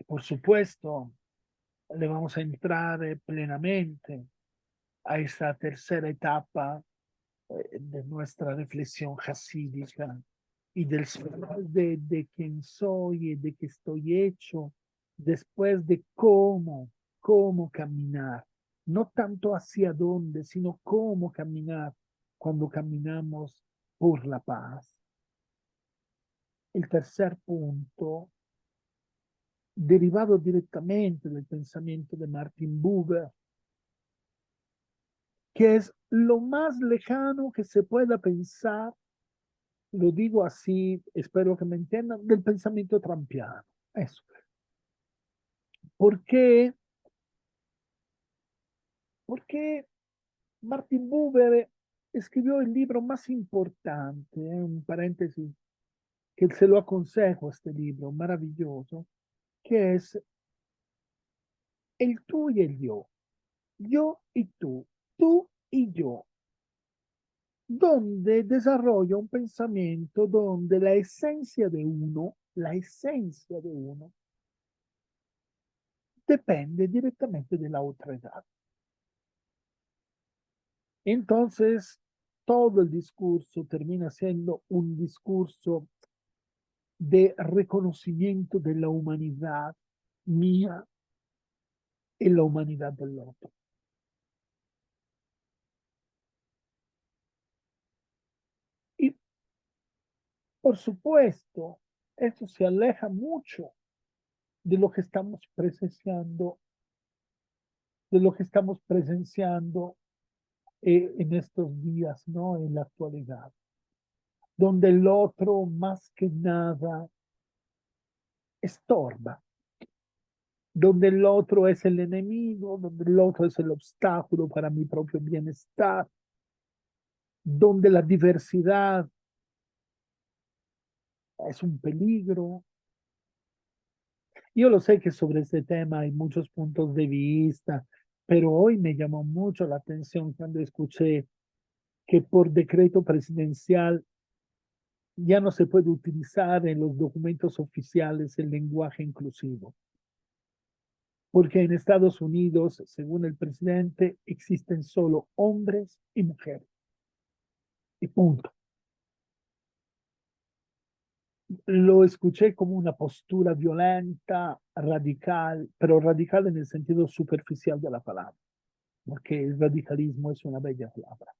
por supuesto, le vamos a entrar plenamente a esta tercera etapa de nuestra reflexión jasídica y de quién soy y de qué estoy hecho, después de cómo caminar, no tanto hacia dónde, sino cómo caminar cuando caminamos por la paz. El tercer punto, derivado directamente del pensamiento de Martin Buber, que es lo más lejano que se pueda pensar, lo digo así, espero que me entiendan, del pensamiento trampiano. Eso. ¿Por qué? Porque Martin Buber escribió el libro más importante, en paréntesis, que se lo aconsejo este libro maravilloso, que es el tú y el yo y tú y yo, donde desarrolla un pensamiento donde la esencia de uno, depende directamente de la otra edad. Entonces, todo el discurso termina siendo un discurso de reconocimiento de la humanidad mía y la humanidad del otro. Y por supuesto, esto se aleja mucho de lo que estamos presenciando, de lo que estamos presenciando en estos días, ¿no? En la actualidad, donde el otro más que nada estorba, donde el otro es el enemigo, donde el otro es el obstáculo para mi propio bienestar, donde la diversidad es un peligro. Yo lo sé que sobre este tema hay muchos puntos de vista, pero hoy me llamó mucho la atención cuando escuché que por decreto presidencial ya no se puede utilizar en los documentos oficiales el lenguaje inclusivo, porque en Estados Unidos, según el presidente, existen solo hombres y mujeres, y punto. Lo escuché como una postura violenta, radical, pero radical en el sentido superficial de la palabra, porque el radicalismo es una bella palabra,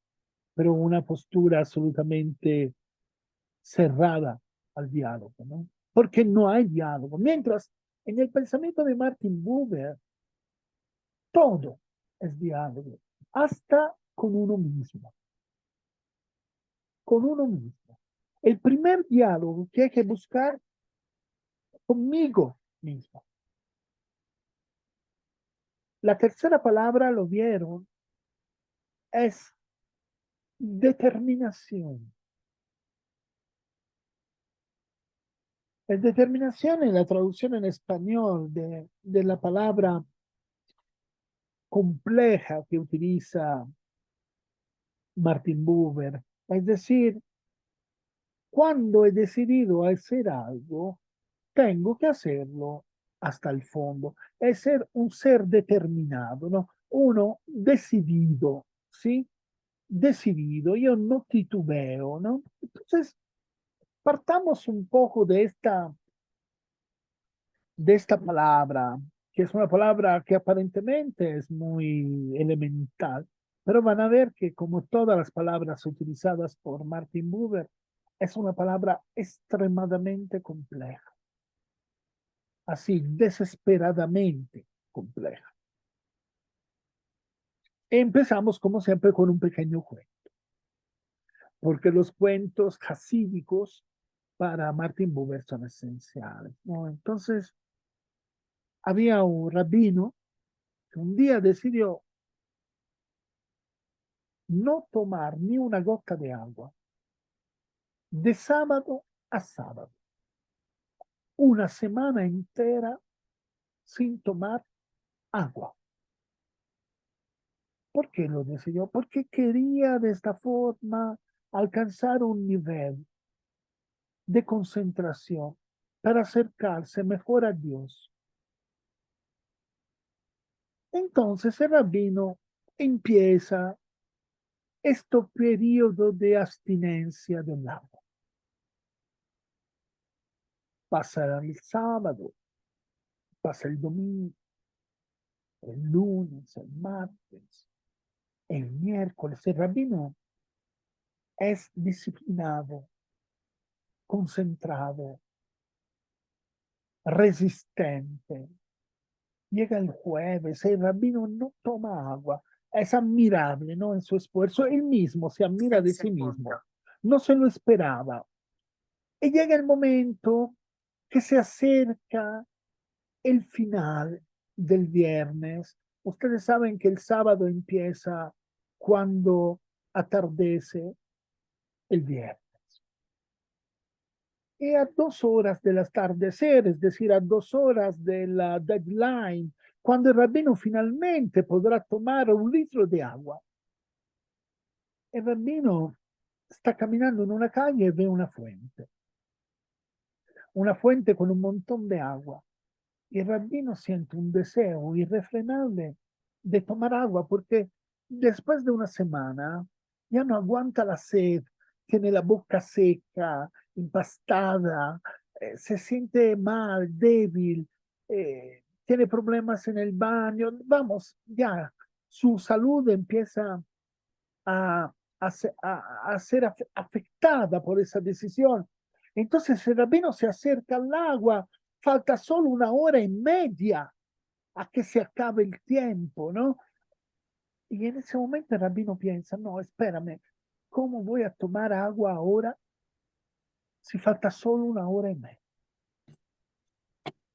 pero una postura absolutamente cerrada al diálogo, ¿no? Porque no hay diálogo. Mientras en el pensamiento de Martin Buber, todo es diálogo, hasta con uno mismo. El primer diálogo que hay que buscar conmigo mismo. La tercera palabra, lo vieron, es determinación. Es determinación en la traducción en español de la palabra compleja que utiliza Martin Buber. Es decir, cuando he decidido hacer algo, tengo que hacerlo hasta el fondo. Es ser un ser determinado, ¿no? Uno decidido, ¿sí? Decidido, yo no titubeo, ¿no? Entonces, partamos un poco de esta palabra, que es una palabra que aparentemente es muy elemental, pero van a ver que como todas las palabras utilizadas por Martin Buber, es una palabra extremadamente compleja, así desesperadamente compleja. Empezamos como siempre con un pequeño cuento, porque los cuentos jasídicos para Martin Buber son esenciales, ¿no? Entonces, había un rabino que un día decidió no tomar ni una gota de agua de sábado a sábado, una semana entera sin tomar agua. ¿Por qué lo decidió? Porque quería de esta forma alcanzar un nivel de concentración para acercarse mejor a Dios. Entonces el rabino empieza este periodo de abstinencia del agua. Pasa el sábado, pasa el domingo, el lunes, el martes, el miércoles. El rabino es disciplinado, concentrado, resistente. Llega el jueves, el rabino no toma agua. Es admirable, ¿no? En su esfuerzo. Él mismo se admira de sí mismo. No se lo esperaba. Y llega el momento que se acerca el final del viernes. Ustedes saben que el sábado empieza cuando atardece el viernes. Y a 2 horas del atardecer, es decir, a 2 horas de la deadline, cuando el rabino finalmente podrá tomar 1 litro de agua, el rabino está caminando en una calle y ve una fuente con un montón de agua. Y el rabino siente un deseo irrefrenable de tomar agua porque después de una semana ya no aguanta la sed, tiene la boca seca, empastada, se siente mal, débil, tiene problemas en el baño. Vamos, ya su salud empieza a, a ser afectada por esa decisión. Entonces el rabino se acerca al agua, falta solo 1 hora y media a que se acabe el tiempo, ¿no? Y en ese momento el rabino piensa, no, espérame, ¿cómo voy a tomar agua ahora si falta solo 1 hora y media?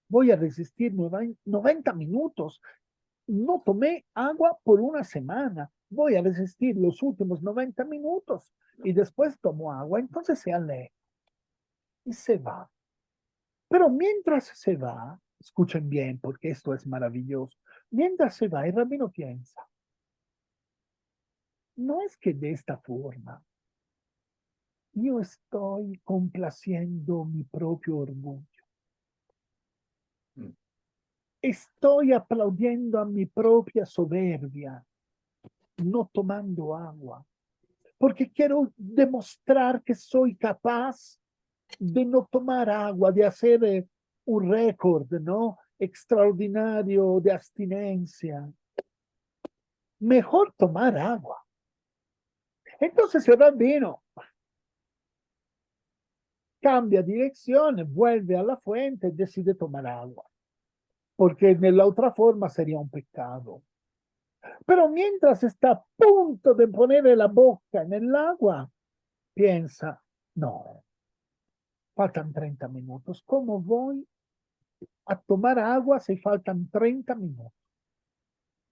Voy a resistir 90 minutos. No tomé agua por una semana. Voy a resistir los últimos 90 minutos y después tomo agua. Entonces se aleja y se va. Pero mientras se va, escuchen bien porque esto es maravilloso, mientras se va, el rabino piensa, no es que de esta forma yo estoy complaciendo mi propio orgullo. Estoy aplaudiendo a mi propia soberbia, no tomando agua, porque quiero demostrar que soy capaz de no tomar agua, de hacer un récord, ¿no? Extraordinario de abstinencia. Mejor tomar agua. Entonces el rabino cambia dirección, vuelve a la fuente y decide tomar agua, porque de la otra forma sería un pecado. Pero mientras está a punto de poner la boca en el agua, piensa, no, faltan 30 minutos. ¿Cómo voy a tomar agua si faltan 30 minutos?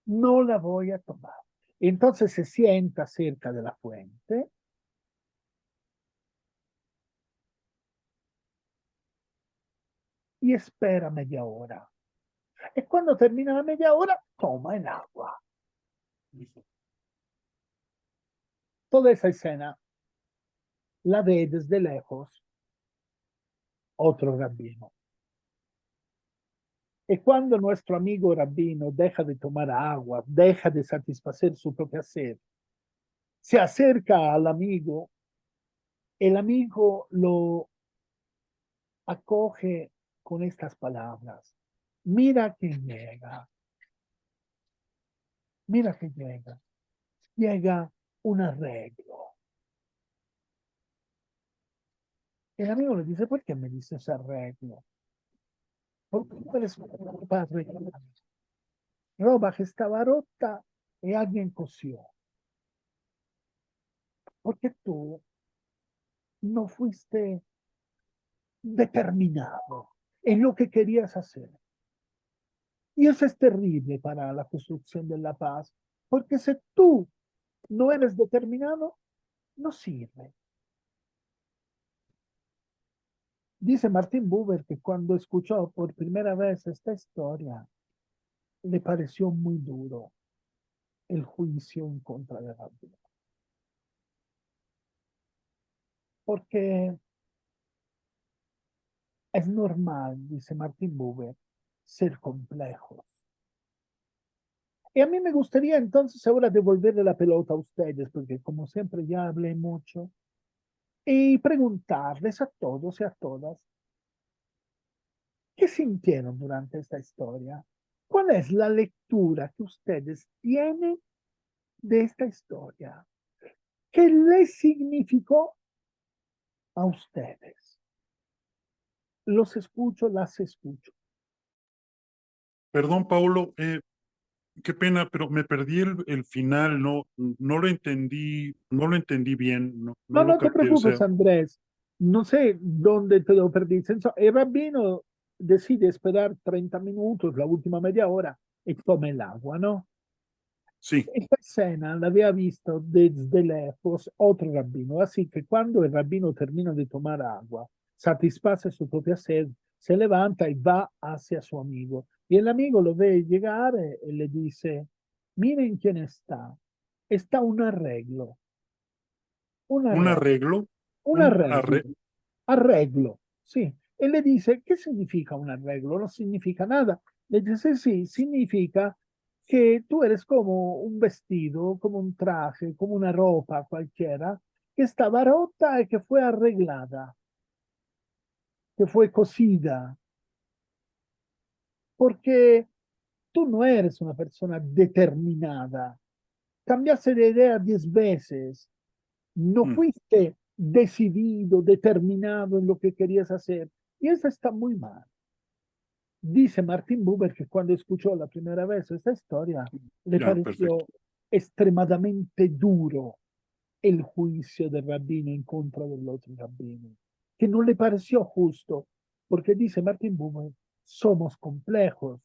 No la voy a tomar. Entonces se sienta cerca de la fuente y espera media hora. Y cuando termina la media hora, toma el agua. Toda esa escena la ve desde lejos otro rabino. Y cuando nuestro amigo rabino deja de tomar agua, deja de satisfacer su propia sed, se acerca al amigo, el amigo lo acoge con estas palabras. Mira que llega, mira que llega. Llega un arreglo. El amigo le dice, ¿por qué me dices arreglo? Porque tú eres un padre. Roba que estaba rota y alguien cosió. Porque tú no fuiste determinado en lo que querías hacer. Y eso es terrible para la construcción de la paz, porque si tú no eres determinado, no sirve. Dice Martin Buber que cuando escuchó por primera vez esta historia, le pareció muy duro el juicio en contra de Rabbi. Porque es normal, dice Martin Buber, ser complejos. Y a mí me gustaría entonces ahora devolverle la pelota a ustedes, porque como siempre ya hablé mucho, y preguntarles a todos y a todas, ¿qué sintieron durante esta historia? ¿Cuál es la lectura que ustedes tienen de esta historia? ¿Qué les significó a ustedes? Los escucho, las escucho. Perdón, Paulo, qué pena, pero me perdí el final, no lo entendí, no lo entendí bien, no No, lo no te capté, o sea, preocupes, Andrés. No sé dónde te lo perdiste. El rabbino decide esperar 30 minutos, la última media hora, y toma el agua, ¿no? sí, Esta escena la había visto desde lejos otro rabino, así que cuando el rabino termina de tomar agua, satisface su propia sed, se levanta y va hacia su amigo. Y el amigo lo ve llegar y le dice, miren quién está. Está un un arreglo, arreglo, un un arreglo, arreglo, sí. Él le dice, ¿qué significa un arreglo? No significa nada. Le dice, sí, significa que tú eres como un vestido, como un traje, como una ropa cualquiera, que estaba rota y que fue arreglada, que fue cosida, porque tú no eres una persona determinada. Cambiaste de idea 10 veces, no mm, fuiste decidido, determinado en lo que querías hacer. Y eso está muy mal. Dice Martin Buber que cuando escuchó la primera vez esta historia, le ya, perfecto. pareció extremadamente duro el juicio del rabino en contra del otro rabino, que no le pareció justo, porque dice Martin Buber, somos complejos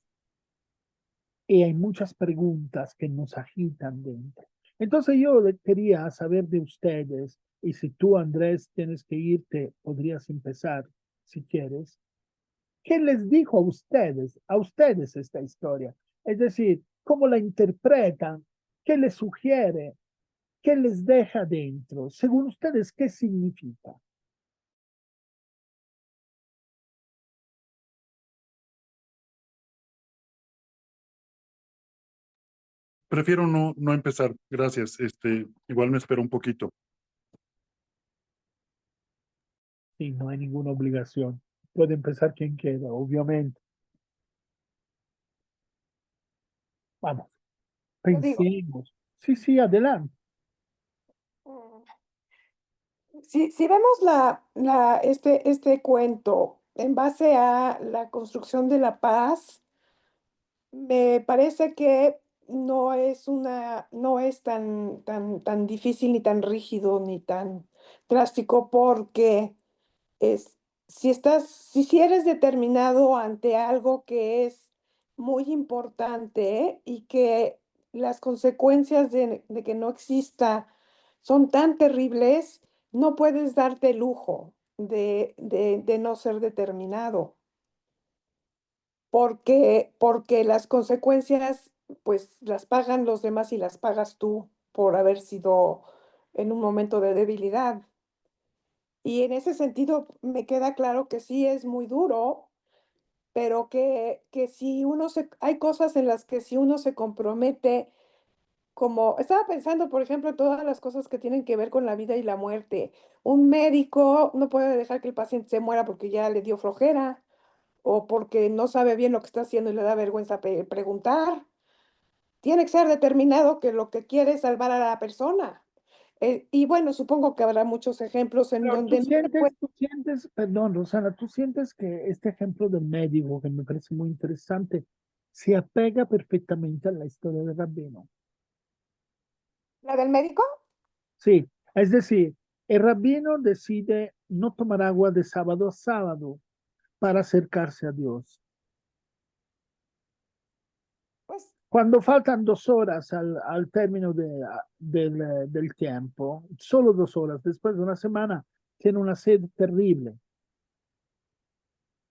y hay muchas preguntas que nos agitan dentro. Entonces yo quería saber de ustedes, y si tú, Andrés, tienes que irte, podrías empezar si quieres. ¿Qué les dijo a ustedes esta historia? Es decir, ¿cómo la interpretan? ¿Qué les sugiere? ¿Qué les deja dentro? Según ustedes, ¿qué significa? Prefiero no empezar, gracias, igual me espero un poquito. Sí, no hay ninguna obligación. Puede empezar quien quiera, obviamente. Vamos, Yo digo, pensemos. Sí, sí, adelante. mm, si vemos este cuento en base a la construcción de la paz, me parece que no es tan difícil, ni tan rígido, ni tan drástico, porque es, si eres determinado ante algo que es muy importante y que las consecuencias de que no exista son tan terribles, no puedes darte el lujo de no ser determinado, porque las consecuencias pues las pagan los demás y las pagas tú por haber sido en un momento de debilidad. Y en ese sentido me queda claro que sí es muy duro, pero que si hay cosas en las que si uno se compromete, como estaba pensando, por ejemplo, en todas las cosas que tienen que ver con la vida y la muerte. Un médico no puede dejar que el paciente se muera porque ya le dio flojera o porque no sabe bien lo que está haciendo y le da vergüenza preguntar. Tiene que ser determinado que lo que quiere es salvar a la persona. Y bueno, supongo que habrá muchos ejemplos en Pero donde no se puede. perdón, Rosana, tú sientes que este ejemplo del médico, que me parece muy interesante, se apega perfectamente a la historia del rabino. ¿La del médico? Sí, es decir, el rabino decide no tomar agua de sábado a sábado para acercarse a Dios. Pues Cuando faltan 2 horas al término del tiempo, solo 2 horas después de una semana, tiene una sed terrible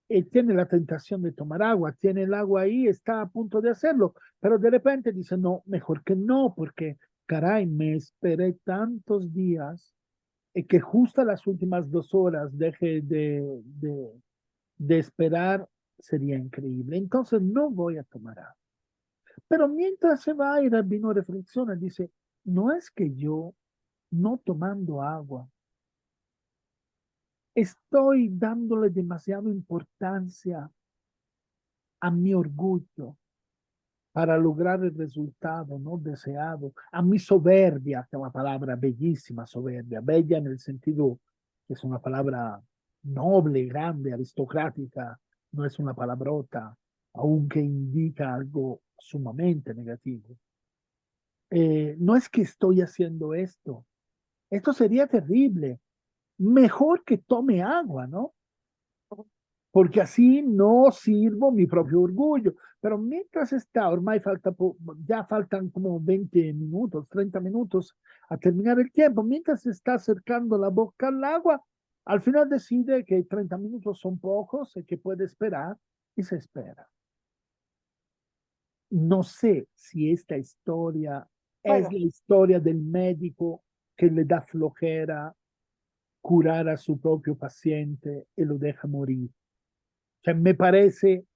y tiene la tentación de tomar agua, tiene el agua ahí, está a punto de hacerlo, pero de repente dice, no, mejor que no, porque caray, me esperé tantos días y que justo a las últimas 2 horas deje de esperar, sería increíble. Entonces no voy a tomar agua. pero mientras se va, el rabino reflexiona, dice, no es que yo no tomando agua, estoy dándole demasiada importancia a mi orgullo para lograr el resultado no deseado, a mi soberbia, que es una palabra bellísima, soberbia, bella en el sentido que es una palabra noble, grande, aristocrática, no es una palabrota, aunque indica algo sumamente negativo. No es que estoy haciendo esto sería terrible, mejor que tome agua, ¿no? Porque así no sirvo mi propio orgullo. Pero mientras está, ormai ya faltan como 20 minutos, 30 minutos a terminar el tiempo, mientras se está acercando la boca al agua, al final decide que 30 minutos son pocos y que puede esperar y se espera. No sé si esta historia es Bueno, la historia del médico que le da flojera curar a su propio paciente y lo deja morir. O sea, me parece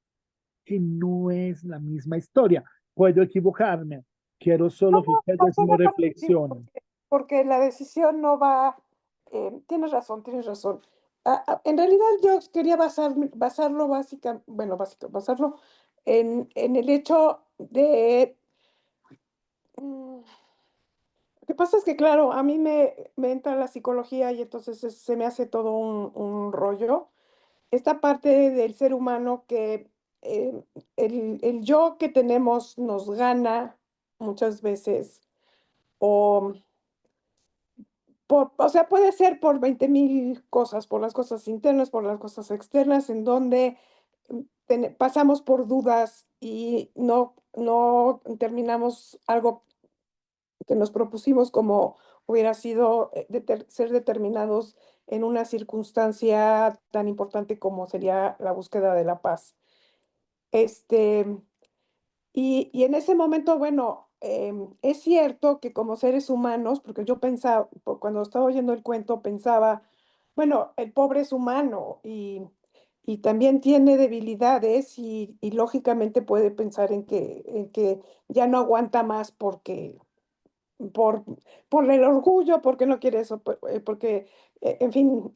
que no es la misma historia. Puedo equivocarme. Quiero no, solo que ¿por ustedes qué lo me parece que sí? reflexionen. Porque la decisión no va, tienes razón, tienes razón. En realidad yo quería basarlo bueno, basarlo en el hecho de, mm, lo que pasa es que, claro, a mí me entra la psicología y entonces se me hace todo un rollo. Esta parte del ser humano que eh, el yo que tenemos nos gana muchas veces, o, o sea, puede ser por 20,000 cosas, por las cosas internas, por las cosas externas, en donde pasamos por dudas y no terminamos algo que nos propusimos como hubiera sido ser determinados en una circunstancia tan importante como sería la búsqueda de la paz. Este, y en ese momento, bueno, es cierto que como seres humanos, porque yo pensaba, cuando estaba oyendo el cuento, pensaba, bueno, el pobre es humano y también tiene debilidades y lógicamente puede pensar en que ya no aguanta más por, por el orgullo, porque no quiere eso, porque, en fin,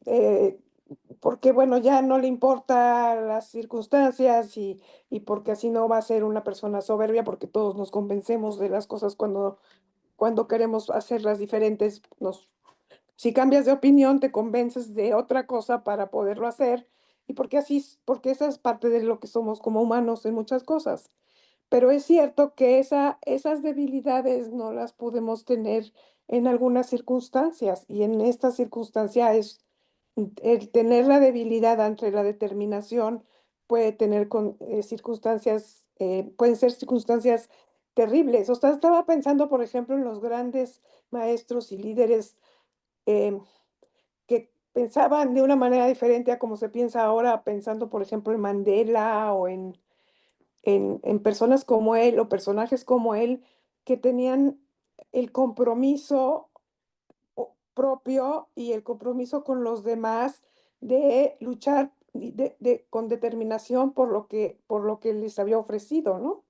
porque bueno, ya no le importa las circunstancias y porque así no va a ser una persona soberbia, porque todos nos convencemos de las cosas cuando queremos hacerlas diferentes. Si cambias de opinión, te convences de otra cosa para poderlo hacer, y porque porque esa es parte de lo que somos como humanos en muchas cosas. Pero es cierto que esas debilidades no las podemos tener en algunas circunstancias, y en esta circunstancia es el tener la debilidad ante la determinación puede tener circunstancias, pueden ser circunstancias terribles. O sea, estaba pensando, por ejemplo, en los grandes maestros y líderes em, que pensaban de una manera diferente a como se piensa ahora, pensando, por ejemplo, en Mandela o en personas como él o personajes como él que tenían el compromiso propio y el compromiso con los demás de luchar con determinación por lo que les había ofrecido, ¿no?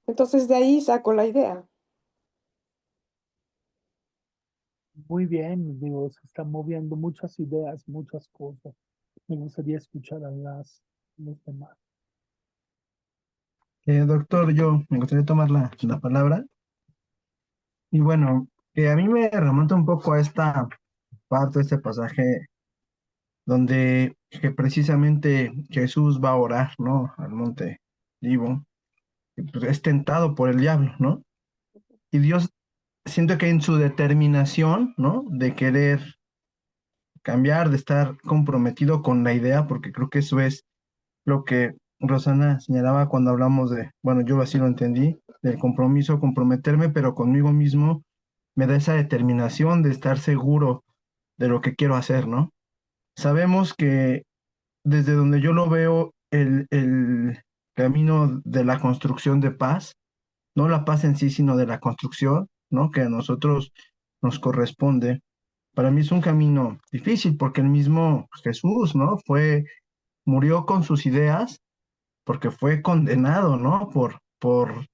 Entonces de ahí saco la idea. Muy bien, digo, se están moviendo muchas ideas, muchas cosas. Me gustaría escuchar a los demás. Doctor, yo me gustaría tomar la palabra. Y bueno, que a mí me remonta un poco a esta parte, este pasaje, donde que precisamente Jesús va a orar, ¿no? Al monte Olivo, y pues es tentado por el diablo, ¿no? Y Dios, siento que en su determinación, ¿no? De querer cambiar, de estar comprometido con la idea, porque creo que eso es lo que Rosana señalaba cuando hablamos de, bueno, yo así lo entendí, del compromiso, comprometerme, pero conmigo mismo me da esa determinación de estar seguro de lo que quiero hacer, ¿no? Sabemos que desde donde yo lo veo, el camino de la construcción de paz, no la paz en sí, sino de la construcción, ¿no? Que a nosotros nos corresponde. Para mí es un camino difícil porque el mismo Jesús, ¿no? Murió con sus ideas porque fue condenado, ¿no? por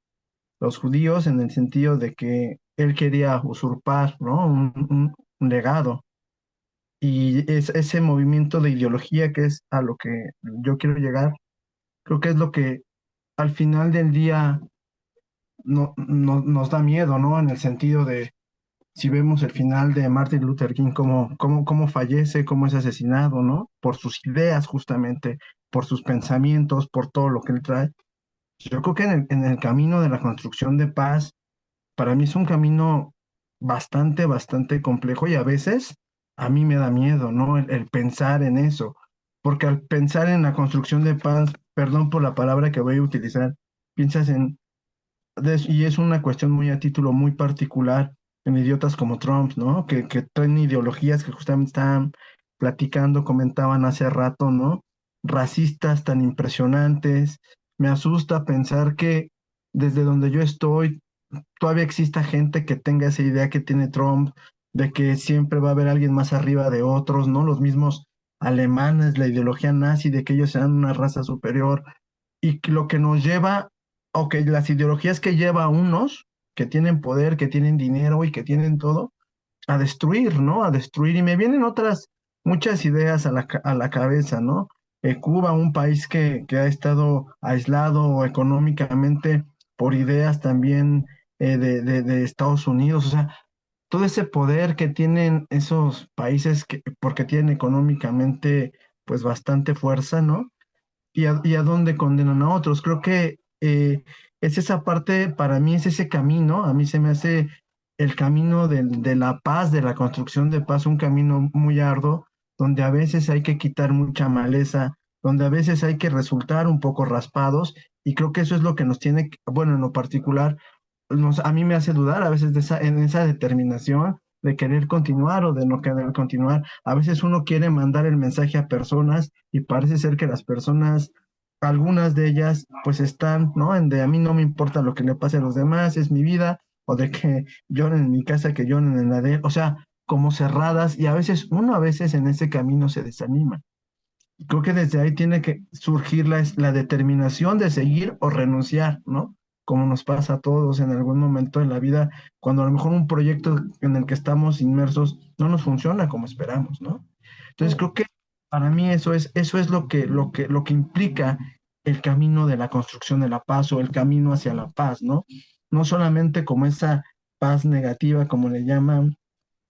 los judíos en el sentido de que él quería usurpar, ¿no? Un legado. Y ese movimiento de ideología que es a lo que yo quiero llegar, creo que es lo que al final del día nos da miedo, ¿no? En el sentido de, si vemos el final de Martin Luther King, cómo fallece, cómo es asesinado, ¿no? Por sus ideas justamente, por sus pensamientos, por todo lo que él trae. Yo creo que en el camino de la construcción de paz, para mí es un camino bastante complejo y a veces a mí me da miedo, ¿no? El pensar en eso, porque al pensar en la construcción de paz, perdón por la palabra que voy a utilizar, piensas y es una cuestión muy a título muy particular en idiotas como Trump, ¿no? Que traen ideologías que justamente estaban platicando, comentaban hace rato, ¿no? Racistas tan impresionantes. Me asusta pensar que desde donde yo estoy, todavía exista gente que tenga esa idea que tiene Trump, de que siempre va a haber alguien más arriba de otros, ¿no? Los mismos alemanes, la ideología nazi de que ellos sean una raza superior y que lo que nos lleva, o que las ideologías que lleva a unos que tienen poder, que tienen dinero y que tienen todo, a destruir, ¿no? A destruir. Y me vienen otras, muchas ideas a la cabeza, ¿no? Cuba, un país que ha estado aislado económicamente por ideas también de Estados Unidos, o sea, todo ese poder que tienen esos países porque tienen económicamente pues bastante fuerza, ¿no? Y a dónde condenan a otros. Creo que es esa parte, para mí es ese camino, a mí se me hace el camino de la paz, de la construcción de paz, un camino muy arduo, donde a veces hay que quitar mucha maleza, donde a veces hay que resultar un poco raspados, y creo que eso es lo que nos tiene, bueno, en lo particular, a mí me hace dudar a veces en esa determinación de querer continuar o de no querer continuar. A veces uno quiere mandar el mensaje a personas y parece ser que las personas, algunas de ellas, pues están, ¿no? En de a mí no me importa lo que le pase a los demás, es mi vida, o de que lloren en mi casa, que lloren en la de él, o sea, como cerradas, y a veces uno a veces en ese camino se desanima. Creo que desde ahí tiene que surgir la determinación de seguir o renunciar, ¿no? Como nos pasa a todos en algún momento de la vida, cuando a lo mejor un proyecto en el que estamos inmersos no nos funciona como esperamos, ¿no? Entonces creo que para mí eso es lo que implica el camino de la construcción de la paz o el camino hacia la paz, ¿no? No solamente como esa paz negativa, como le llaman,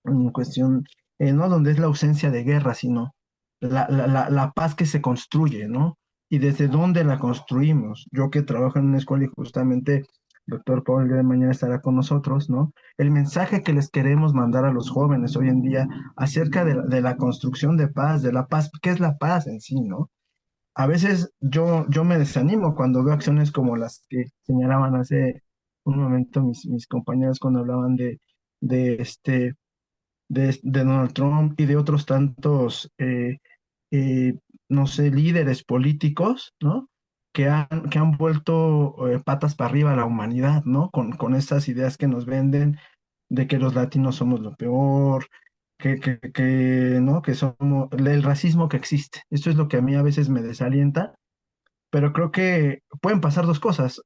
en cuestión, no donde es la ausencia de guerra, sino la paz que se construye, ¿no? Y desde dónde la construimos. Yo que trabajo en una escuela y justamente el doctor Paul el día de mañana estará con nosotros, ¿no? El mensaje que les queremos mandar a los jóvenes hoy en día acerca de la construcción de paz, de la paz, ¿qué es la paz en sí, ¿no? A veces yo me desanimo cuando veo acciones como las que señalaban hace un momento mis compañeros cuando hablaban de este de Donald Trump y de otros tantos, eh, no sé, líderes políticos, ¿no? Que han vuelto patas para arriba a la humanidad, ¿no? Con estas ideas que nos venden de que los latinos somos lo peor, ¿no? Que somos el racismo que existe. Esto es lo que a mí a veces me desalienta, pero creo que pueden pasar dos cosas.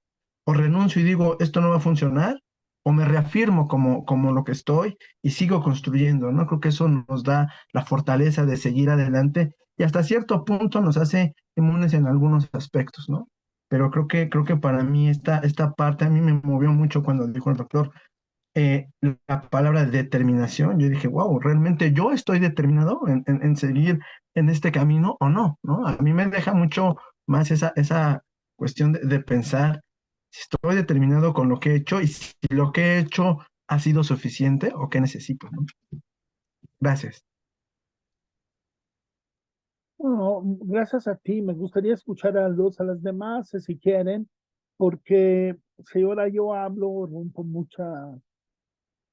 O renuncio y digo, esto no va a funcionar, o me reafirmo como lo que estoy y sigo construyendo, ¿no? Creo que eso nos da la fortaleza de seguir adelante y hasta cierto punto nos hace inmunes en algunos aspectos, ¿no? Pero creo que para mí esta parte a mí me movió mucho cuando dijo el doctor la palabra determinación. Yo dije, wow, ¿realmente yo estoy determinado en seguir en este camino o no? ¿No? A mí me deja mucho más esa cuestión de pensar si estoy determinado con lo que he hecho y si lo que he hecho ha sido suficiente o qué necesito, ¿no? Gracias. No, gracias a ti. Me gustaría escuchar a las demás, si quieren, porque si ahora yo hablo, rompo muchas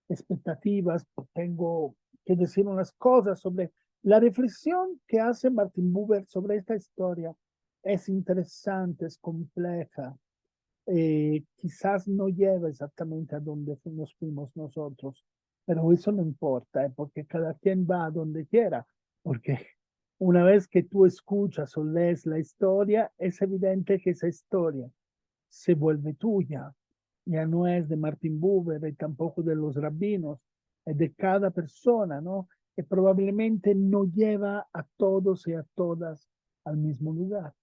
expectativas, tengo que decir unas cosas sobre la reflexión que hace Martin Buber sobre esta historia. Es interesante, es compleja. Quizás no lleva exactamente a donde nos fuimos nosotros, pero eso no importa, porque cada quien va a donde quiera, porque una vez que tú escuchas o lees la historia, es evidente que esa historia se vuelve tuya. Ya no es de Martin Buber y tampoco de los rabinos, es de cada persona, ¿no? Que probablemente no lleva a todos y a todas al mismo lugar,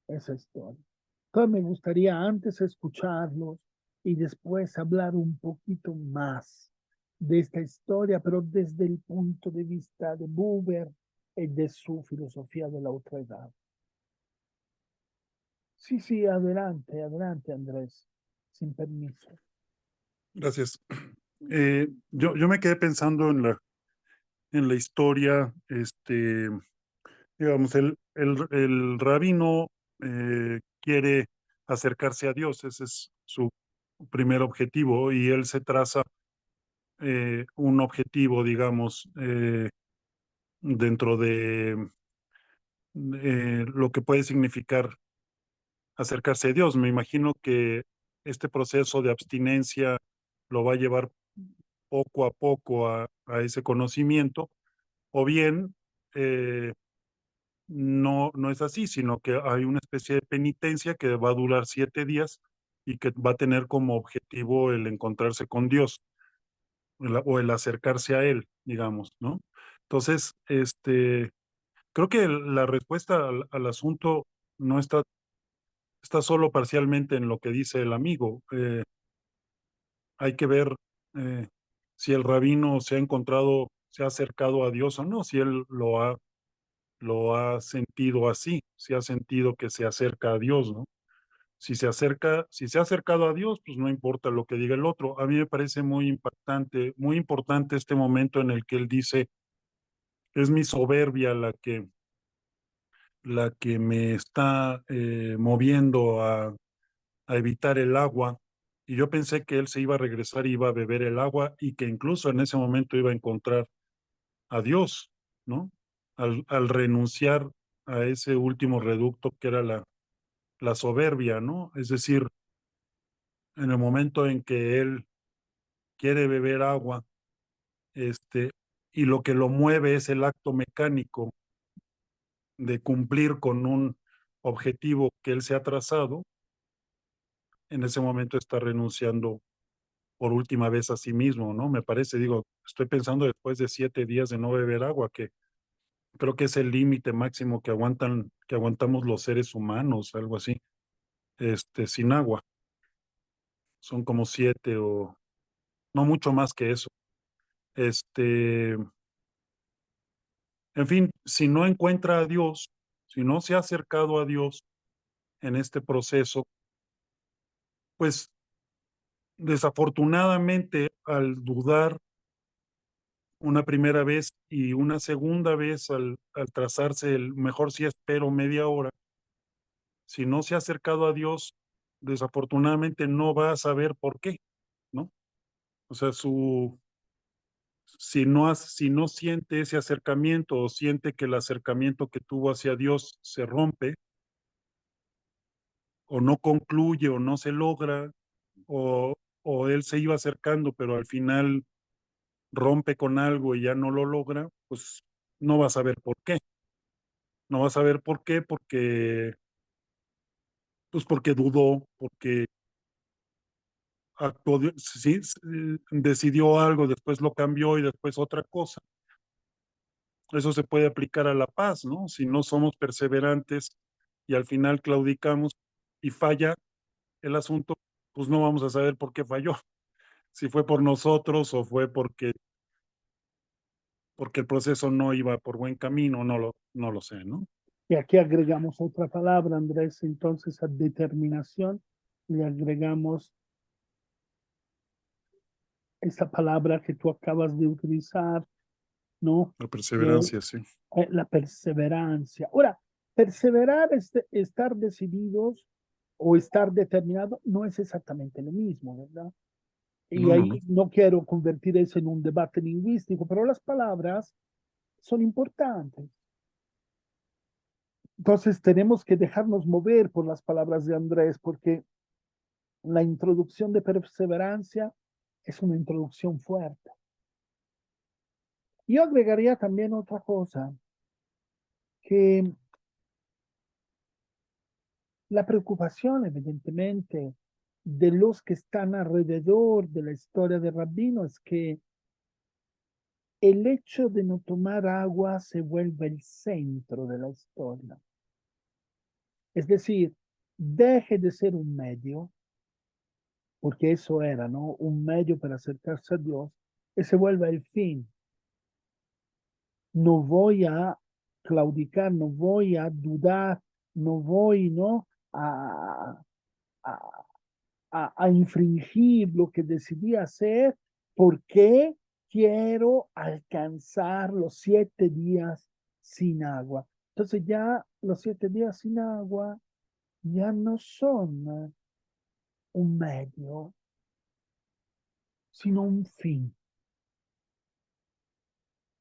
esa historia. Entonces me gustaría antes escucharlos y después hablar un poquito más de esta historia, pero desde el punto de vista de Buber y de su filosofía de la otra edad. Sí, sí, adelante, adelante, Andrés, sin permiso. Gracias. Yo me quedé pensando en la historia, digamos, el rabino quiere acercarse a Dios, ese es su primer objetivo, y él se traza un objetivo, digamos, dentro de lo que puede significar acercarse a Dios. Me imagino que este proceso de abstinencia lo va a llevar poco a poco a ese conocimiento, o bien no es así, sino que hay una especie de penitencia que va a durar 7 días y que va a tener como objetivo el encontrarse con Dios o el acercarse a Él, digamos, ¿no? Entonces, creo que la respuesta al asunto no está solo parcialmente en lo que dice el amigo. Hay que ver eh, si el rabino se ha encontrado, se ha acercado a Dios o no, si él lo ha sentido así, si ha sentido que se acerca a Dios, ¿no? Si se ha acercado a Dios, pues no importa lo que diga el otro. A mí me parece muy impactante, muy importante este momento en el que él dice, es mi soberbia la que me está moviendo a evitar el agua. Y yo pensé que él se iba a regresar y iba a beber el agua y que incluso en ese momento iba a encontrar a Dios, ¿no? Al renunciar a ese último reducto que era la soberbia, ¿no? Es decir, en el momento en que él quiere beber agua, este, y lo que lo mueve es el acto mecánico de cumplir con un objetivo que él se ha trazado, en ese momento está renunciando por última vez a sí mismo, ¿no? Me parece, digo, estoy pensando después de 7 días de no beber agua, que creo que es el límite máximo que aguantamos los seres humanos, algo así, sin agua. Son como 7 o no mucho más que eso. En fin, si no encuentra a Dios, si no se ha acercado a Dios en este proceso, pues desafortunadamente al dudar una primera vez y una segunda vez al trazarse el mejor si espero media hora, si no se ha acercado a Dios, desafortunadamente no va a saber por qué, ¿no? O sea, si no siente ese acercamiento o siente que el acercamiento que tuvo hacia Dios se rompe o no concluye o no se logra o, o él se iba acercando pero al final rompe con algo y ya no lo logra, pues no va a saber por qué. No va a saber por qué, pues porque dudó, porque actuó, sí, decidió algo, después lo cambió y después otra cosa. Eso se puede aplicar a la paz, ¿no? Si no somos perseverantes y al final claudicamos y falla el asunto, pues no vamos a saber por qué falló. Si fue por nosotros o fue porque el proceso no iba por buen camino, no lo sé, ¿no? Y aquí agregamos otra palabra, Andrés, entonces a determinación le agregamos esa palabra que tú acabas de utilizar, ¿no? La Que perseverancia, sí. es la perseverancia. Ahora, perseverar, estar decididos o estar determinado no es exactamente lo mismo, ¿verdad? Y No, no, no. ahí no quiero convertir eso en un debate lingüístico, pero las palabras son importantes. Entonces tenemos que dejarnos mover por las palabras de Andrés, porque la introducción de perseverancia es una introducción fuerte. Yo agregaría también otra cosa, que la preocupación, evidentemente, de los que están alrededor de la historia del rabino es que el hecho de no tomar agua se vuelve el centro de la historia. Es decir, deje de ser un medio, porque eso era, ¿no? Un medio para acercarse a Dios, y se vuelve el fin. No voy a claudicar, no voy a dudar, no voy, ¿no? A, a infringir lo que decidí hacer porque quiero alcanzar los 7 días sin agua. Entonces ya los 7 días sin agua ya no son un medio, sino un fin.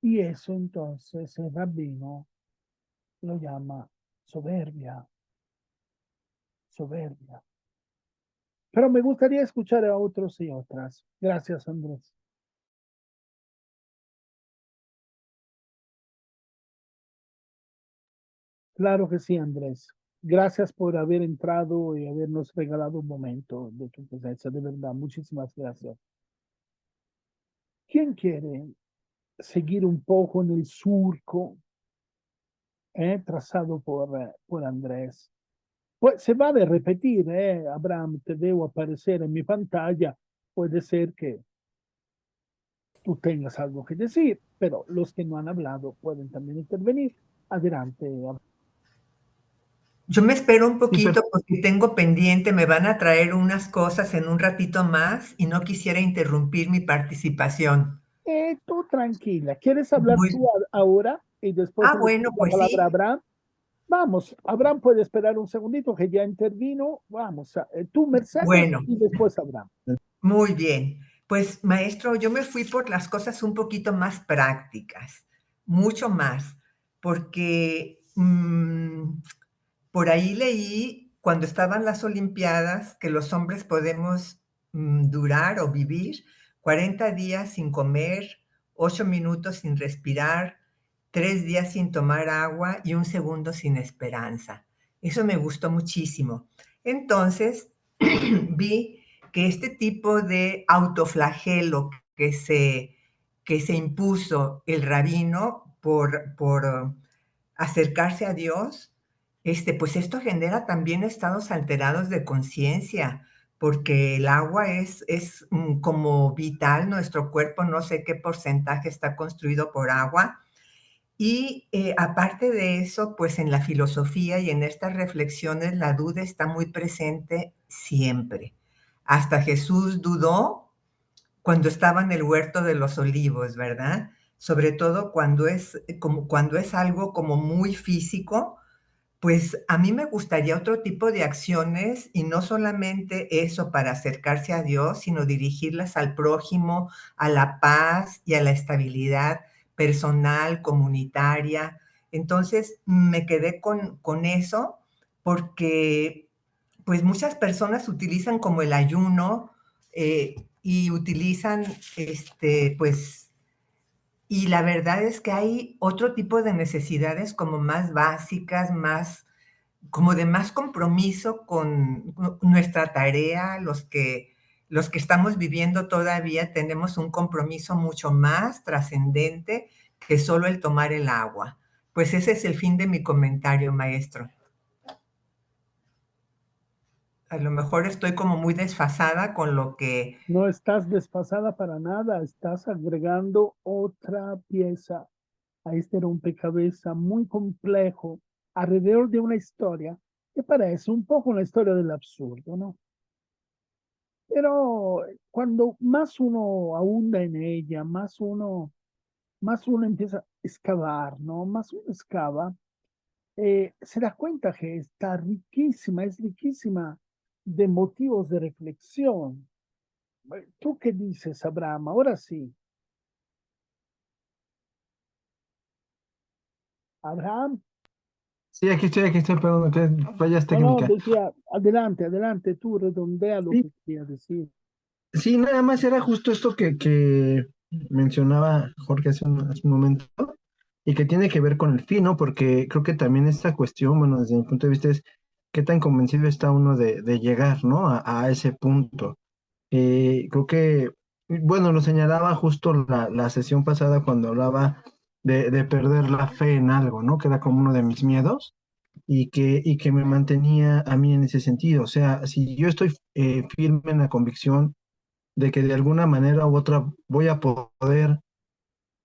Y eso entonces el rabino lo llama soberbia, soberbia. Pero me gustaría escuchar a otros y otras. Gracias, Andrés. Claro que sí, Andrés. Gracias por haber entrado y habernos regalado un momento de tu presencia. De verdad, muchísimas gracias. ¿Quién quiere seguir un poco en el surco trazado por Andrés? Pues se va a repetir, Abraham, te veo aparecer en mi pantalla. Puede ser que tú tengas algo que decir, pero los que no han hablado pueden también intervenir. Adelante, Abraham. Yo me espero un Sí, poquito porque tengo pendiente, me van a traer unas cosas en un ratito más y no quisiera interrumpir mi participación. Tú tranquila. ¿Quieres hablar Muy- tú ahora y después le bueno, doy la pues palabra a sí. Abraham? Vamos, Abraham puede esperar un segundito que ya intervino. Vamos, tú, Mercedes, Bueno, y después Abraham. muy bien. Pues maestro, yo me fui por las cosas un poquito más prácticas, mucho más, porque por ahí leí cuando estaban las Olimpiadas que los hombres podemos durar o vivir 40 días sin comer, 8 minutos sin respirar, 3 días sin tomar agua y 1 segundo sin esperanza. Eso me gustó muchísimo. Entonces, vi que este tipo de autoflagelo que se impuso el rabino por acercarse a Dios, pues esto genera también estados alterados de conciencia, porque el agua es como vital, nuestro cuerpo no sé qué porcentaje está construido por agua. Y aparte de eso, pues en la filosofía y en estas reflexiones la duda está muy presente siempre. Hasta Jesús dudó cuando estaba en el huerto de los olivos, ¿verdad? Sobre todo cuando es algo como muy físico, pues a mí me gustaría otro tipo de acciones y no solamente eso para acercarse a Dios, sino dirigirlas al prójimo, a la paz y a la estabilidad personal, comunitaria. Entonces me quedé con eso porque pues muchas personas utilizan como el ayuno y utilizan pues y la verdad es que hay otro tipo de necesidades como más básicas, más como de más compromiso con nuestra tarea, los que estamos viviendo todavía tenemos un compromiso mucho más trascendente que solo el tomar el agua. Pues ese es el fin de mi comentario, maestro. A lo mejor estoy como muy desfasada con lo que... No estás desfasada para nada, estás agregando otra pieza a este rompecabezas muy complejo alrededor de una historia que parece un poco una historia del absurdo, ¿no? Pero cuando más uno ahonda en ella, más uno empieza a excavar, ¿no? Más uno excava, se da cuenta que está riquísima, es riquísima de motivos de reflexión. ¿Tú qué dices, Abraham? Ahora sí. Abraham, sí, aquí estoy, perdón, que fallas no, no, técnicas. decía, adelante, adelante, tú redondea lo Sí, que querías decir. sí, nada más era justo esto que mencionaba Jorge hace un momento y que tiene que ver con el fin, ¿no? Porque creo que también esta cuestión, bueno, desde mi punto de vista es qué tan convencido está uno de llegar, ¿no? A ese punto. Creo que, bueno, lo señalaba justo la sesión pasada cuando hablaba de perder la fe en algo, ¿no? Que era como uno de mis miedos y que me mantenía a mí en ese sentido. O sea, si yo estoy firme en la convicción de que de alguna manera u otra voy a poder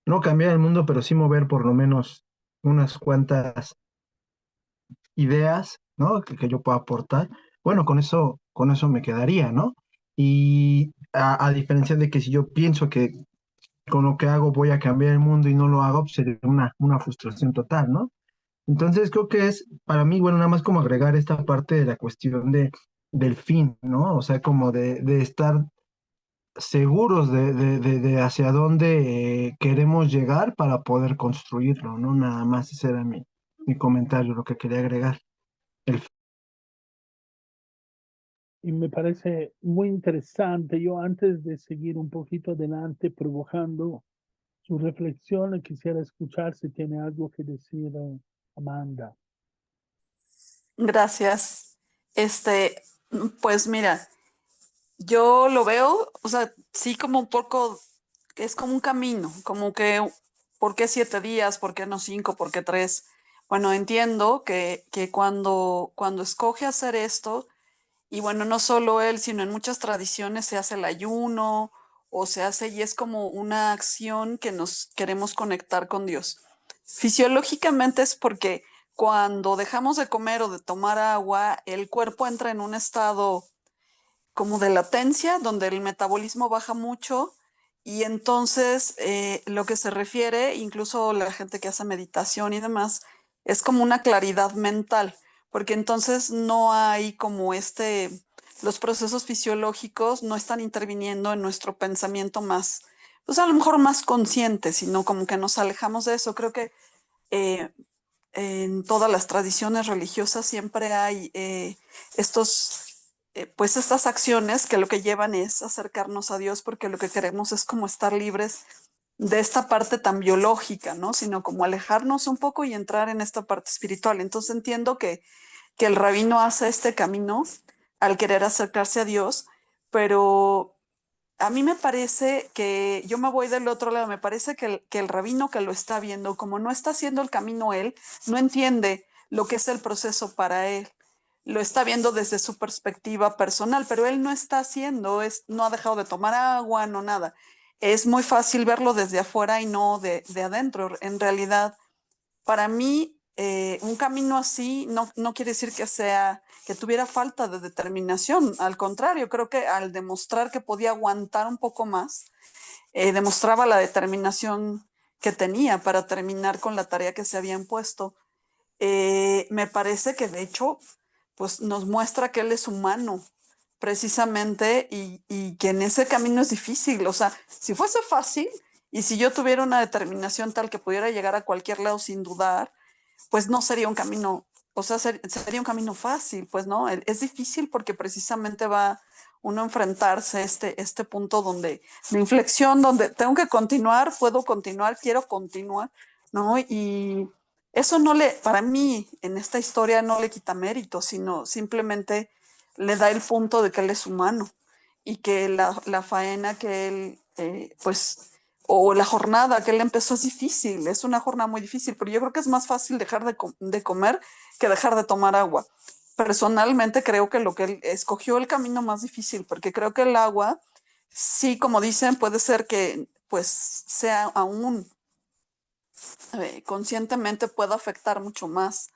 no cambiar el mundo, pero sí mover por lo menos unas cuantas ideas, ¿no? Que yo pueda aportar. Bueno, con eso me quedaría, ¿no? Y a diferencia de que si yo pienso que con lo que hago voy a cambiar el mundo y no lo hago, pues sería una frustración total, ¿no? Entonces creo que es para mí, bueno, nada más como agregar esta parte de la cuestión del fin, ¿no? O sea, como de estar seguros de hacia dónde queremos llegar para poder construirlo, ¿no? Nada más, ese era mi comentario, lo que quería agregar. El Y me parece muy interesante. Yo antes de seguir un poquito adelante provocando su reflexión, quisiera escuchar si tiene algo que decir Amanda. Gracias. Este, pues mira, yo lo veo, o sea, sí como un poco, es como un camino, como que, ¿por qué 7 días? ¿Por qué no 5? ¿Por qué 3? Bueno, entiendo que cuando escoge hacer esto, y bueno, no solo él, sino en muchas tradiciones se hace el ayuno o se hace y es como una acción que nos queremos conectar con Dios. Fisiológicamente es porque cuando dejamos de comer o de tomar agua, el cuerpo entra en un estado como de latencia, donde el metabolismo baja mucho y entonces lo que se refiere, incluso la gente que hace meditación y demás, es como una claridad mental, porque entonces no hay como los procesos fisiológicos no están interviniendo en nuestro pensamiento más, pues a lo mejor más consciente, sino como que nos alejamos de eso. Creo que eh, en todas las tradiciones religiosas siempre hay pues estas acciones que lo que llevan es acercarnos a Dios porque lo que queremos es como estar libres de esta parte tan biológica, ¿no? Sino como alejarnos un poco y entrar en esta parte espiritual. Entonces entiendo que el rabino hace este camino al querer acercarse a Dios, pero a mí me parece que yo me voy del otro lado, me parece que el rabino que lo está viendo, como no está haciendo el camino él, no entiende lo que es el proceso para él. Lo está viendo desde su perspectiva personal, pero él no está haciendo, no ha dejado de tomar agua, no nada. Es muy fácil verlo desde afuera y no de adentro. En realidad, para mí, un camino así no quiere decir que tuviera falta de determinación. Al contrario, creo que al demostrar que podía aguantar un poco más, demostraba la determinación que tenía para terminar con la tarea que se había impuesto. Me parece que de hecho, pues nos muestra que él es humano, precisamente, y que en ese camino es difícil. O sea, si fuese fácil y si yo tuviera una determinación tal que pudiera llegar a cualquier lado sin dudar, pues no sería un camino, o sea, sería un camino fácil, pues no, es difícil porque precisamente va uno a enfrentarse a este punto de inflexión, donde tengo que continuar, puedo continuar, quiero continuar, ¿no? Y eso para mí, en esta historia no le quita mérito, sino simplemente le da el punto de que él es humano y que la faena que él, pues, o la jornada que él empezó es difícil, es una jornada muy difícil, pero yo creo que es más fácil dejar de comer que dejar de tomar agua. Personalmente creo que lo que él escogió el camino más difícil, porque creo que el agua, sí, como dicen, puede ser que pues sea aún conscientemente pueda afectar mucho más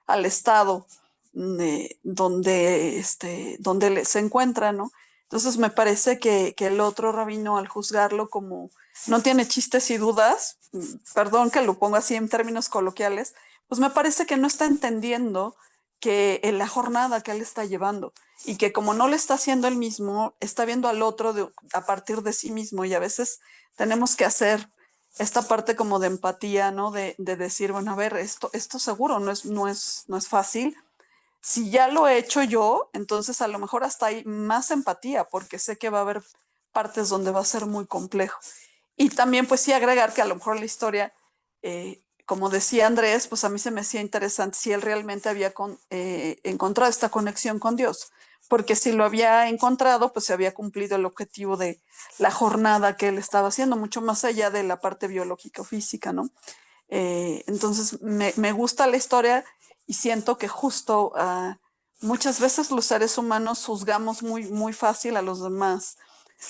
al estado donde se encuentra, ¿no? Entonces me parece que el otro rabino al juzgarlo como no tiene chistes y dudas, perdón que lo ponga así en términos coloquiales, pues me parece que no está entendiendo que en la jornada que él está llevando y que como no lo está haciendo él mismo, está viendo al otro a partir de sí mismo y a veces tenemos que hacer esta parte como de empatía, ¿no? De decir, bueno, a ver, esto seguro no es fácil. Si ya lo he hecho yo, entonces a lo mejor hasta hay más empatía, porque sé que va a haber partes donde va a ser muy complejo. Y también, pues sí, agregar que a lo mejor la historia, como decía Andrés, pues a mí se me hacía interesante si él realmente había encontrado esta conexión con Dios, porque si lo había encontrado, pues se había cumplido el objetivo de la jornada que él estaba haciendo, mucho más allá de la parte biológica o física, ¿no? Entonces me gusta la historia y siento que justo muchas veces los seres humanos juzgamos muy fácil a los demás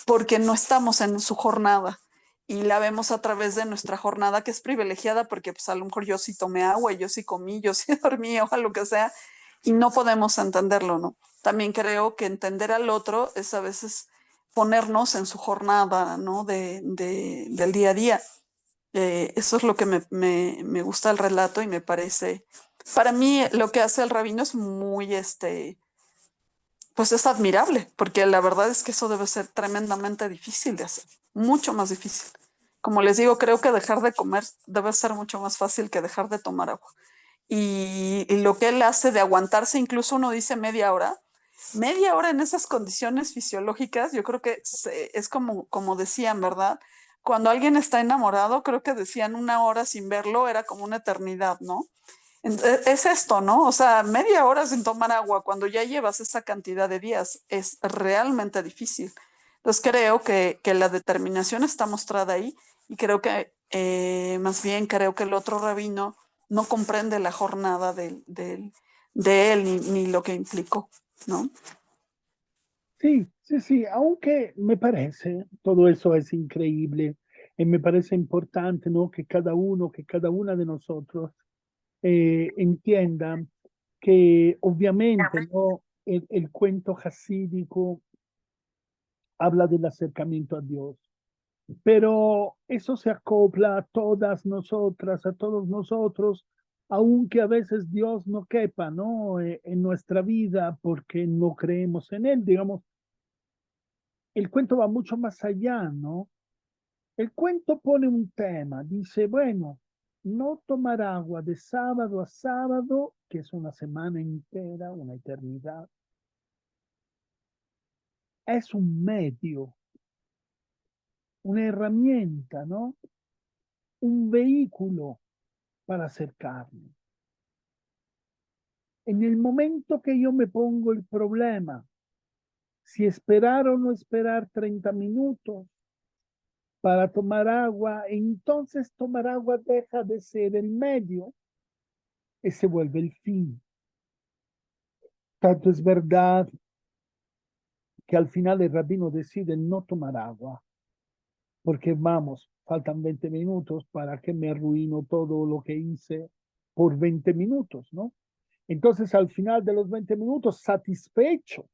porque no estamos en su jornada y la vemos a través de nuestra jornada que es privilegiada porque pues a lo mejor yo sí tomé agua, yo sí comí, yo sí dormí o lo que sea y no podemos entenderlo, ¿no? También creo que entender al otro es a veces ponernos en su jornada, ¿no? Del día a día. Eso es lo que me gusta el relato y me parece, para mí lo que hace el rabino es muy, pues es admirable, porque la verdad es que eso debe ser tremendamente difícil de hacer, mucho más difícil. Como les digo, creo que dejar de comer debe ser mucho más fácil que dejar de tomar agua. Y lo que él hace de aguantarse, incluso uno dice media hora en esas condiciones fisiológicas, yo creo que es como decían, ¿verdad? Cuando alguien está enamorado, creo que decían 1 hora sin verlo era como una eternidad, ¿no? Es esto, ¿no? O sea, media hora sin tomar agua cuando ya llevas esa cantidad de días es realmente difícil. Entonces creo que la determinación está mostrada ahí y creo que más bien creo que el otro rabino no comprende la jornada de él ni lo que implicó, ¿no? Sí, sí, sí, aunque me parece, todo eso es increíble y me parece importante, ¿no? Que cada uno, que cada una de nosotros entienda que obviamente, ¿no? El cuento jasídico habla del acercamiento a Dios, pero eso se acopla a todas nosotras, a todos nosotros, aunque a veces Dios no quepa, ¿no? En nuestra vida porque no creemos en Él, digamos, el cuento va mucho más allá, ¿no? El cuento pone un tema, dice, bueno, no tomar agua de sábado a sábado, que es una semana entera, una eternidad, es un medio, una herramienta, ¿no? Un vehículo para acercarme. En el momento que yo me pongo el problema, si esperar o no esperar 30 minutos para tomar agua, entonces tomar agua deja de ser el medio y se vuelve el fin. Tanto es verdad que al final el rabino decide no tomar agua, porque vamos, faltan 20 minutos para que me arruino todo lo que hice por 20 minutos, ¿no? Entonces al final de los 20 minutos, satisfecho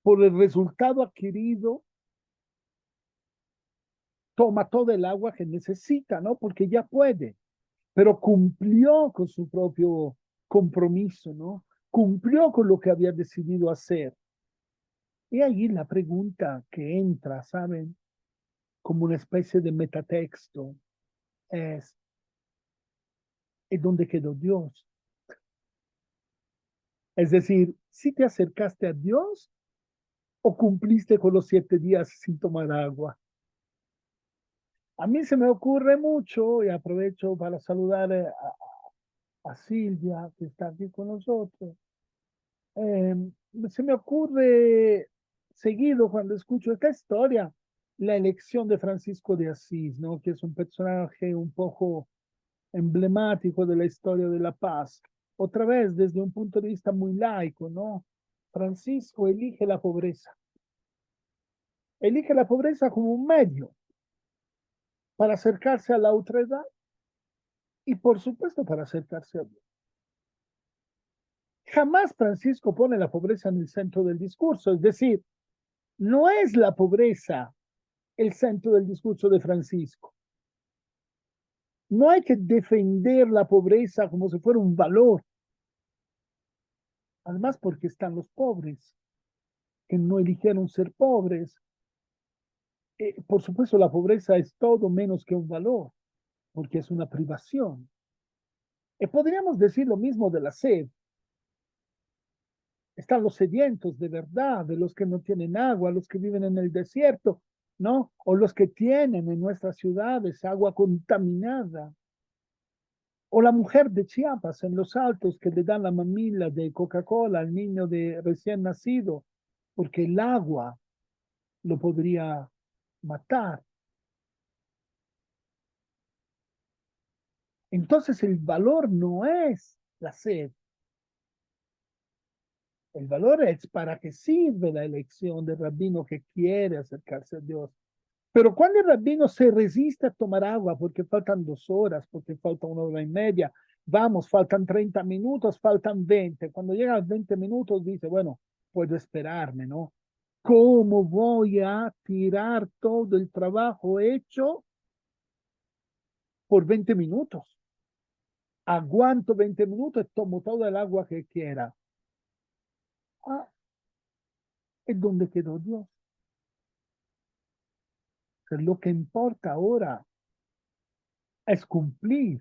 por el resultado adquirido, toma todo el agua que necesita, ¿no? Porque ya puede, pero cumplió con su propio compromiso, ¿no? Cumplió con lo que había decidido hacer. Y ahí la pregunta que entra, ¿saben? Como una especie de metatexto, es, ¿y dónde quedó Dios? Es decir, ¿si te acercaste a Dios o cumpliste con los 7 días sin tomar agua? A mí se me ocurre mucho, y aprovecho para saludar a Silvia, que está aquí con nosotros. Eh, Se me ocurre seguido cuando escucho esta historia, la elección de Francisco de Asís, ¿no? Que es un personaje un poco emblemático de la historia de la paz. Otra vez, desde un punto de vista muy laico, ¿no? Francisco elige la pobreza. Elige la pobreza como un medio para acercarse a la otredad y, por supuesto, para acercarse a Dios. Jamás Francisco pone la pobreza en el centro del discurso, es decir, no es la pobreza el centro del discurso de Francisco. No hay que defender la pobreza como si fuera un valor. Además, porque están los pobres, que no eligieron ser pobres. Por supuesto, la pobreza es todo menos que un valor, porque es una privación. Podríamos decir lo mismo de la sed. Están los sedientos de verdad, de los que no tienen agua, los que viven en el desierto, ¿no? O los que tienen en nuestras ciudades agua contaminada. O la mujer de Chiapas en los altos que le dan la mamila de Coca-Cola al niño de recién nacido, porque el agua lo podría matar. Entonces el valor no es la sed. El valor es para qué sirve la elección del rabino que quiere acercarse a Dios. Pero cuando el rabino se resiste a tomar agua porque faltan 2 horas, porque falta 1 hora y media, vamos, faltan 30 minutos, faltan 20. Cuando llegan los 20 minutos dice, bueno, puedo esperarme, ¿no? ¿Cómo voy a tirar todo el trabajo hecho por 20 minutos? Aguanto 20 minutos y tomo toda el agua que quiera. Ah, es donde quedó Dios. Pero lo que importa ahora es cumplir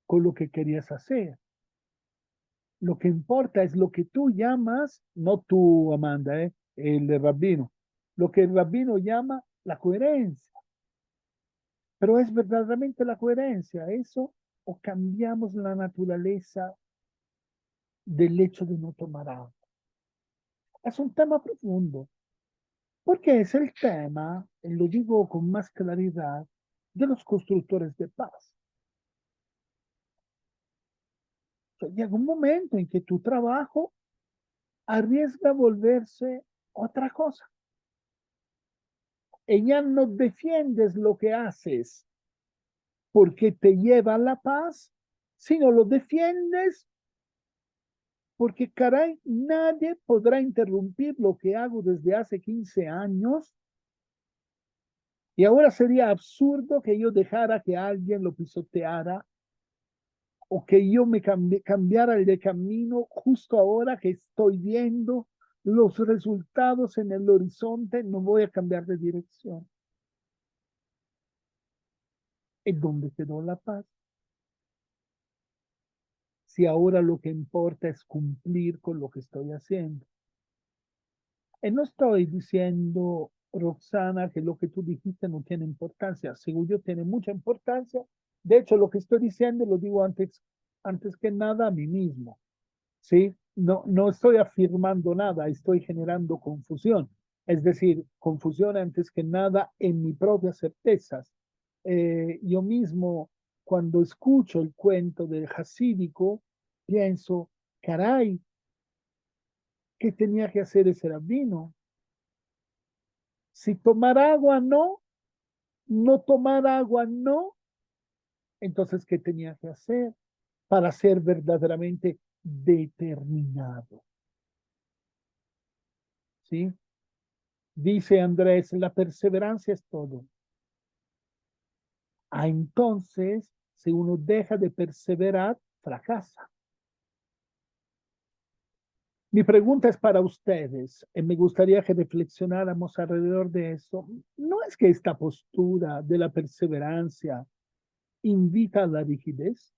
con lo que querías hacer. Lo que importa es lo que tú llamas, no tú, Amanda, el rabino, lo que el rabino llama la coherencia. Pero es verdaderamente la coherencia, eso, o cambiamos la naturaleza del hecho de no tomar agua. Es un tema profundo, porque es el tema, y lo digo con más claridad, de los constructores de paz. O sea, llega un momento en que tu trabajo arriesga a volverse otra cosa. Y ya no defiendes lo que haces porque te lleva a la paz, sino lo defiendes porque, caray, nadie podrá interrumpir lo que hago desde hace 15 años y ahora sería absurdo que yo dejara que alguien lo pisoteara o que yo me cambiara de camino justo ahora que estoy viendo los resultados en el horizonte, no voy a cambiar de dirección. ¿En dónde quedó la paz? Si ahora lo que importa es cumplir con lo que estoy haciendo. Y no estoy diciendo, Roxana, que lo que tú dijiste no tiene importancia. Según yo, tiene mucha importancia. De hecho, lo que estoy diciendo lo digo antes que nada a mí mismo. ¿Sí? No estoy afirmando nada, estoy generando confusión. Es decir, confusión antes que nada en mis propias certezas. Yo mismo, cuando escucho el cuento del hasídico, pienso, caray, ¿qué tenía que hacer ese rabino? Si tomar agua no tomar agua no, entonces, ¿qué tenía que hacer para ser verdaderamente determinado? ¿Sí? Dice Andrés, la perseverancia es todo. Entonces, si uno deja de perseverar, fracasa. Mi pregunta es para ustedes, y me gustaría que reflexionáramos alrededor de eso. ¿No es que esta postura de la perseverancia invita a la rigidez?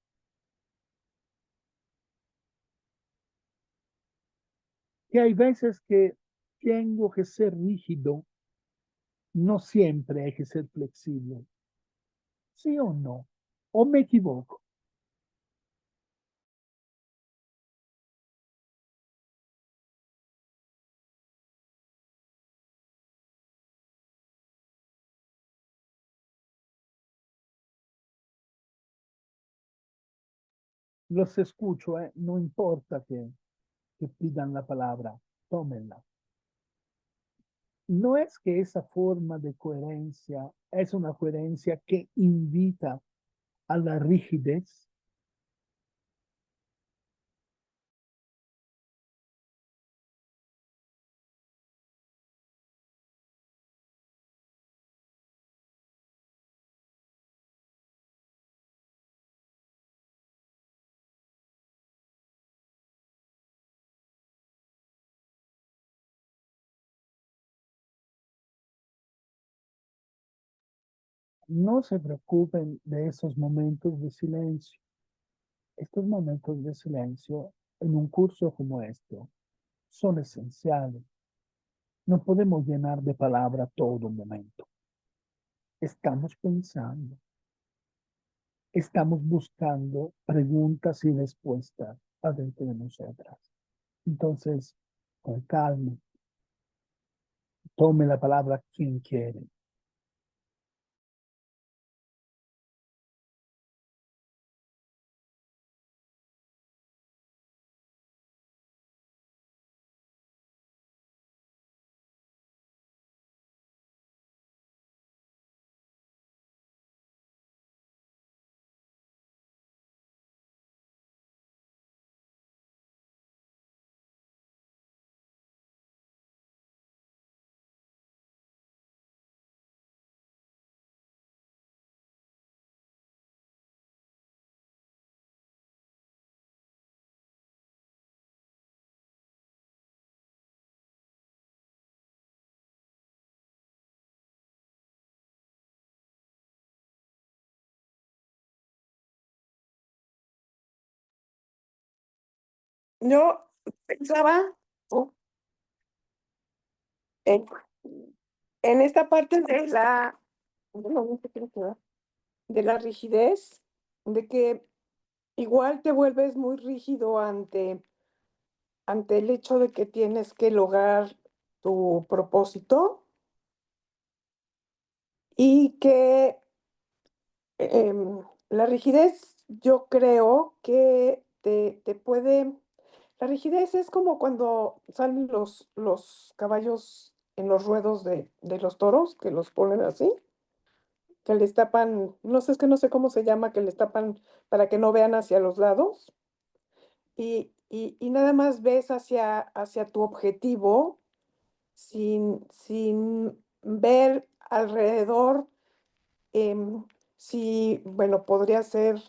Que hay veces que tengo que ser rígido, no siempre hay que ser flexible. ¿Sí o no? ¿O me equivoco? Los escucho, no importa que pidan la palabra, tómenla. No es que esa forma de coherencia es una coherencia que invita a la rigidez. No se preocupen de esos momentos de silencio. Estos momentos de silencio en un curso como este son esenciales. No podemos llenar de palabra todo momento. Estamos pensando. estamos buscando preguntas y respuestas adentro de nosotras. Entonces, con calma, tome la palabra quien quiere. Yo pensaba oh, en, en esta parte de no sé qué le queda, de la rigidez, de que igual te vuelves muy rígido ante el hecho de que tienes que lograr tu propósito y que la rigidez yo creo que te puede. La rigidez es como cuando salen los caballos en los ruedos de los toros, que los ponen así, que les tapan, no sé, es que no sé cómo se llama, que les tapan para que no vean hacia los lados y nada más ves hacia tu objetivo sin ver alrededor si, bueno, podría ser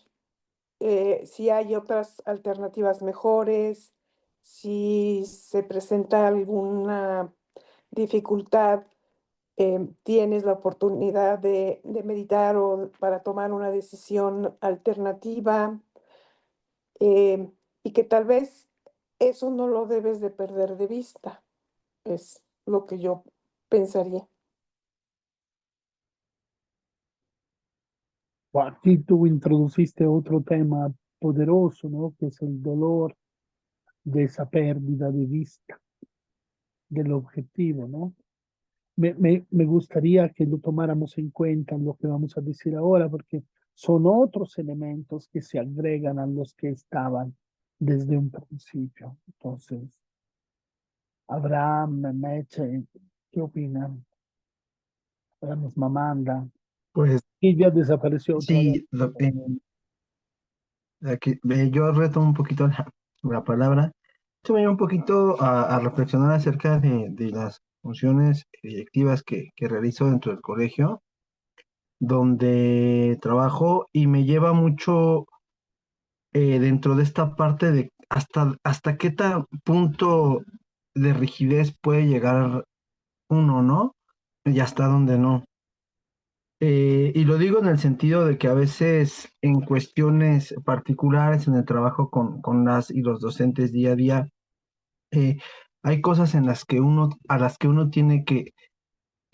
si hay otras alternativas mejores, si se presenta alguna dificultad, tienes la oportunidad de meditar o para tomar una decisión alternativa, y que tal vez eso no lo debes de perder de vista, es lo que yo pensaría. Aquí tú introduciste otro tema poderoso, ¿no? Que es el dolor de esa pérdida de vista del objetivo, ¿no? Me gustaría que lo tomáramos en cuenta en lo que vamos a decir ahora, porque son otros elementos que se agregan a los que estaban desde un principio. Entonces, Abraham, Meche, ¿qué opinan? La misma Amanda. Pues Y ya desapareció otra vez. sí, yo retomo un poquito la palabra. Esto me lleva un poquito a reflexionar acerca de las funciones directivas que realizo dentro del colegio, donde trabajo, y me lleva mucho dentro de esta parte de hasta qué punto de rigidez puede llegar uno, ¿no? Y hasta dónde no. Y lo digo en el sentido de que a veces en cuestiones particulares en el trabajo con las y los docentes día a día, eh, hay cosas a las que uno tiene que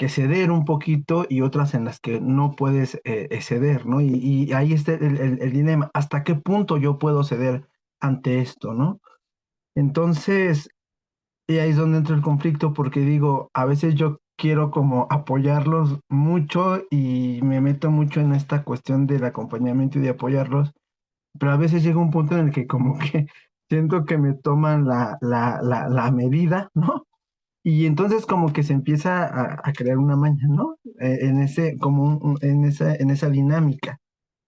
ceder un poquito y otras en las que no puedes ceder, ¿no? Y ahí está el dilema, ¿hasta qué punto yo puedo ceder ante esto, ¿no? Entonces, y ahí es donde entra el conflicto porque digo, a veces yo quiero como apoyarlos mucho y me meto mucho en esta cuestión del acompañamiento y de apoyarlos, pero a veces llega un punto en el que como que siento que me toman la medida, ¿no? Y entonces como que se empieza a crear una maña, ¿no? En ese, como en esa dinámica.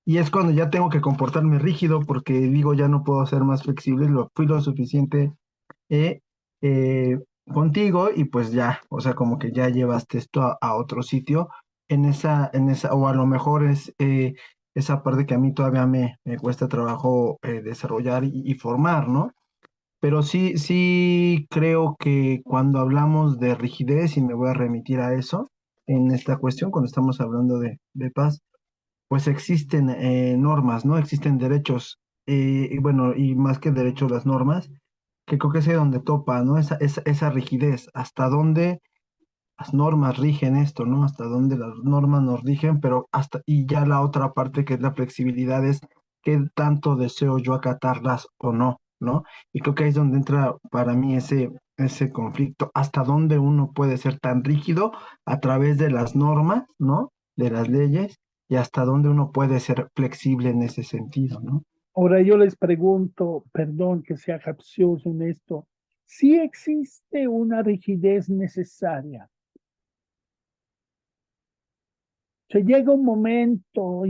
Y es cuando ya tengo que comportarme rígido porque digo, ya no puedo ser más flexible, fui lo suficiente eh, contigo y pues ya, o sea, como que ya llevaste esto a otro sitio o a lo mejor es esa parte que a mí todavía me cuesta trabajo desarrollar y formar, ¿no? Pero sí creo que cuando hablamos de rigidez, y me voy a remitir a eso en esta cuestión, cuando estamos hablando de paz, pues existen normas, ¿no? Existen derechos, y bueno, y más que derechos, las normas, que creo que es ahí donde topa, ¿no? Esa rigidez, hasta dónde las normas rigen esto, ¿no? Hasta dónde las normas nos rigen, pero hasta, y ya la otra parte que es la flexibilidad es qué tanto deseo yo acatarlas o no, ¿no? Y creo que ahí es donde entra para mí ese conflicto, hasta dónde uno puede ser tan rígido a través de las normas, ¿no? De las leyes, y hasta dónde uno puede ser flexible en ese sentido, ¿no? Ahora yo les pregunto, perdón que sea capcioso en esto, si existe una rigidez necesaria. O sea, llega un momento,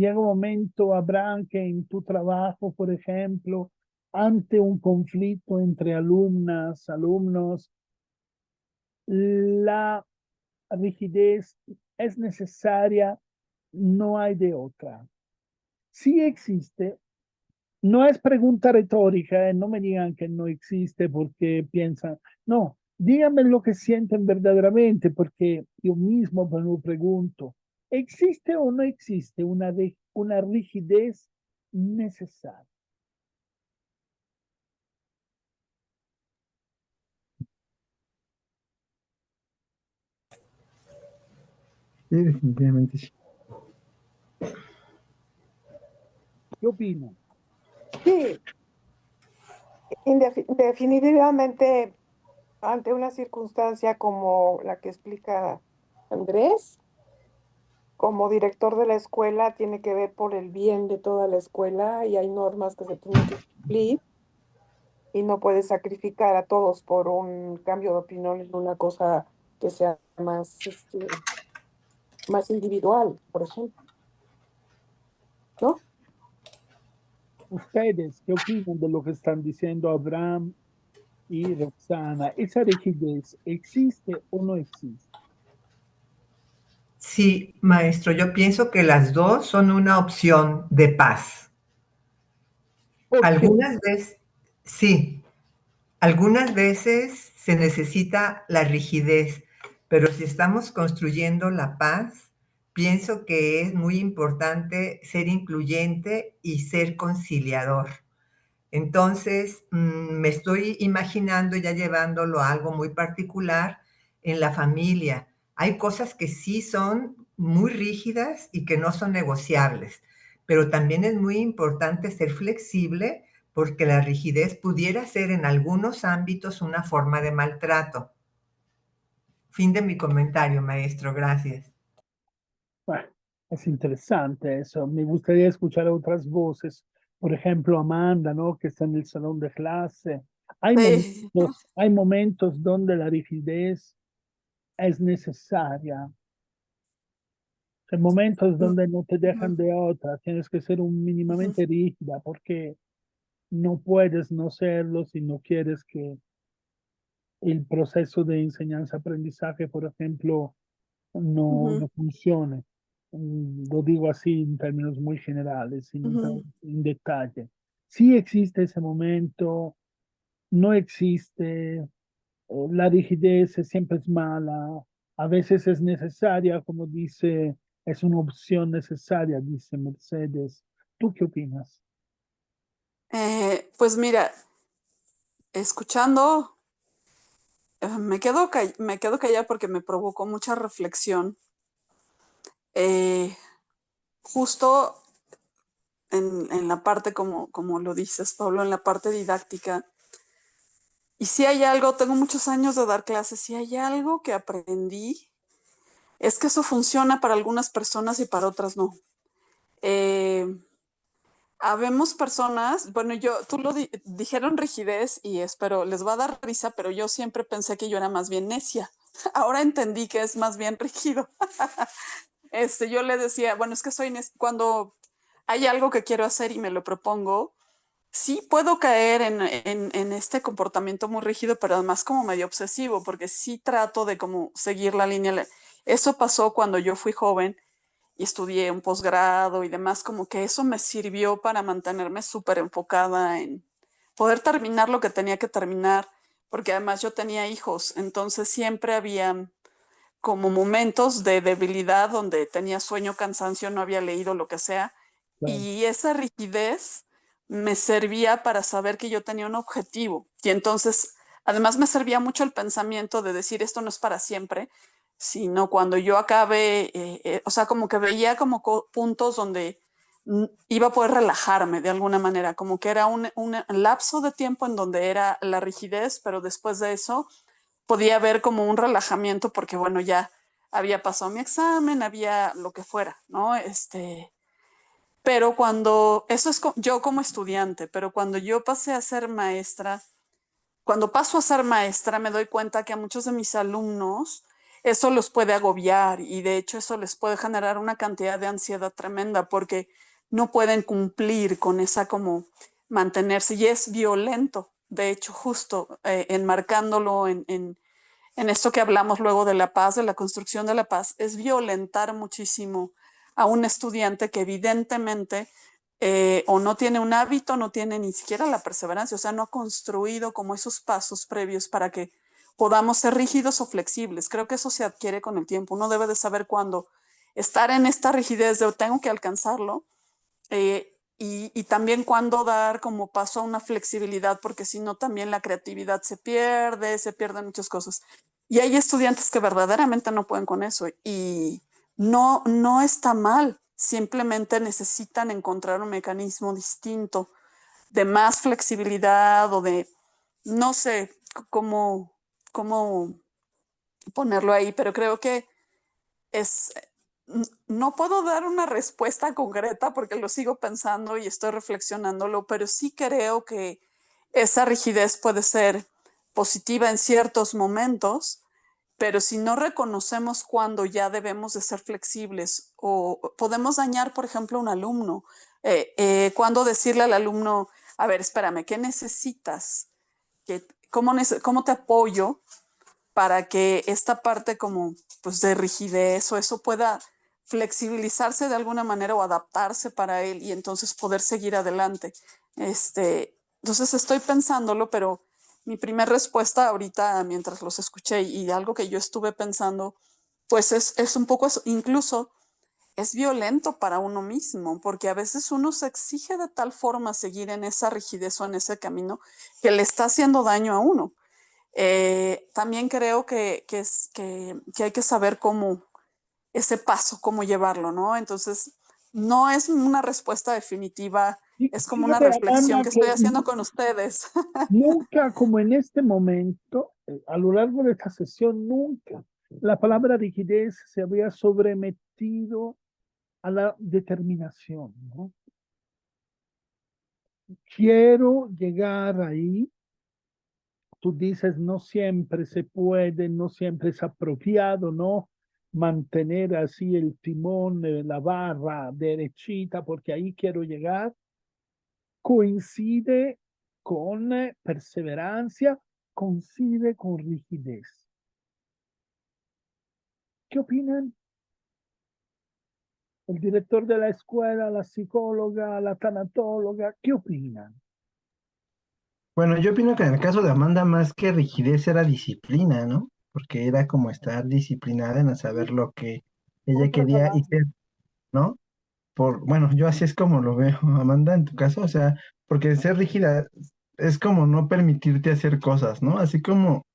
Abraham, que en tu trabajo, por ejemplo, ante un conflicto entre alumnos, la rigidez es necesaria, no hay de otra. Si existe, no es pregunta retórica, no me digan que no existe porque piensan, no, díganme lo que sienten verdaderamente, porque yo mismo me lo pregunto, ¿existe o no existe una rigidez necesaria? Sí, definitivamente sí. ¿Qué opinan? Sí, definitivamente ante una circunstancia como la que explica Andrés, como director de la escuela, tiene que ver por el bien de toda la escuela y hay normas que se tienen que cumplir y no puedes sacrificar a todos por un cambio de opinión en una cosa que sea más, más individual, por ejemplo, ¿no? ¿Ustedes qué opinan de lo que están diciendo Abraham y Roxana? ¿Esa rigidez existe o no existe? Sí, maestro, yo pienso que las dos son una opción de paz. ¿Por qué? Algunas veces, sí, algunas veces se necesita la rigidez, pero si estamos construyendo la paz, pienso que es muy importante ser incluyente y ser conciliador. Entonces, me estoy imaginando ya llevándolo a algo muy particular en la familia. Hay cosas que sí son muy rígidas y que no son negociables, pero también es muy importante ser flexible porque la rigidez pudiera ser en algunos ámbitos una forma de maltrato. Fin de mi comentario, maestro. Gracias. Bueno, es interesante eso. Me gustaría escuchar otras voces. Por ejemplo, Amanda, ¿no? Que está en el salón de clase. Sí. Hay momentos donde la rigidez es necesaria. Hay momentos donde no te dejan de otra. Tienes que ser mínimamente rígida porque no puedes no serlo si no quieres que el proceso de enseñanza-aprendizaje, por ejemplo, no funcione. Lo digo así en términos muy generales, sin entrar en detalle. Sí existe ese momento, no existe, la rigidez siempre es mala, a veces es necesaria, como dice, es una opción necesaria, dice Mercedes. ¿Tú qué opinas? Pues mira, escuchando, me quedo callada porque me provocó mucha reflexión. Justo en la parte, como lo dices, Pablo, en la parte didáctica. Y si hay algo, tengo muchos años de dar clases, si hay algo que aprendí, es que eso funciona para algunas personas y para otras no. Habemos personas, bueno, tú dijeron rigidez y espero, les va a dar risa, pero yo siempre pensé que yo era más bien necia. Ahora entendí que es más bien rígido. Yo le decía, bueno, es que cuando hay algo que quiero hacer y me lo propongo, sí puedo caer en este comportamiento muy rígido, pero además como medio obsesivo, porque sí trato de como seguir la línea. Eso pasó cuando yo fui joven y estudié un posgrado y demás, como que eso me sirvió para mantenerme súper enfocada en poder terminar lo que tenía que terminar, porque además yo tenía hijos, entonces siempre había como momentos de debilidad donde tenía sueño, cansancio, no había leído lo que sea, Claro. y esa rigidez me servía para saber que yo tenía un objetivo, y entonces además me servía mucho el pensamiento de decir esto no es para siempre, sino cuando yo acabe, o sea, como que veía como puntos donde iba a poder relajarme de alguna manera, como que era un lapso de tiempo en donde era la rigidez, pero después de eso podía ver como un relajamiento porque, bueno, ya había pasado mi examen, había lo que fuera, ¿no? Pero cuando, eso es yo como estudiante, pero cuando yo pasé a ser maestra, cuando paso a ser maestra, me doy cuenta que a muchos de mis alumnos eso los puede agobiar y de hecho eso les puede generar una cantidad de ansiedad tremenda porque no pueden cumplir con esa como mantenerse y es violento. De hecho, justo enmarcándolo en esto que hablamos luego de la paz, de la construcción de la paz, es violentar muchísimo a un estudiante que evidentemente o no tiene un hábito, no tiene ni siquiera la perseverancia, o sea, no ha construido como esos pasos previos para que podamos ser rígidos o flexibles. Creo que eso se adquiere con el tiempo. Uno debe de saber cuándo estar en esta rigidez de tengo que alcanzarlo y también cuándo dar como paso a una flexibilidad, porque si no también la creatividad se pierden muchas cosas. Y hay estudiantes que verdaderamente no pueden con eso y no está mal, simplemente necesitan encontrar un mecanismo distinto de más flexibilidad o de, no sé cómo ponerlo ahí, pero creo que es, no puedo dar una respuesta concreta porque lo sigo pensando y estoy reflexionándolo, pero sí creo que esa rigidez puede ser positiva en ciertos momentos, pero si no reconocemos cuándo ya debemos de ser flexibles o podemos dañar, por ejemplo, a un alumno, cuándo decirle al alumno, a ver, espérame, ¿qué necesitas? ¿Cómo te apoyo para que esta parte como pues de rigidez o eso pueda flexibilizarse de alguna manera o adaptarse para él y entonces poder seguir adelante? Entonces estoy pensándolo, pero mi primera respuesta ahorita mientras los escuché y algo que yo estuve pensando, pues es un poco eso, incluso es violento para uno mismo, porque a veces uno se exige de tal forma seguir en esa rigidez o en ese camino que le está haciendo daño a uno. También creo que hay que saber cómo ese paso, cómo llevarlo, ¿no? Entonces, no es una respuesta definitiva, es como una Fíjate, reflexión Amanda, que que estoy haciendo con ustedes. nunca como en este momento, a lo largo de esta sesión, nunca la palabra rigidez se había sobremetido a la determinación, ¿no? Quiero llegar ahí. Tú dices, no siempre se puede, no siempre es apropiado, ¿no? Mantener así el timón, la barra derechita, porque ahí quiero llegar. Coincide con perseverancia, coincide con rigidez. ¿Qué opinan? El director de la escuela, la psicóloga, la tanatóloga, ¿qué opinan? Bueno, yo opino que en el caso de Amanda, más que rigidez era disciplina, ¿no? Porque era como estar disciplinada en saber lo que ella Otra quería y palabra. ser, ¿no? Bueno, yo así es como lo veo, Amanda, en tu caso, o sea, porque ser rígida es como no permitirte hacer cosas, ¿no? Así como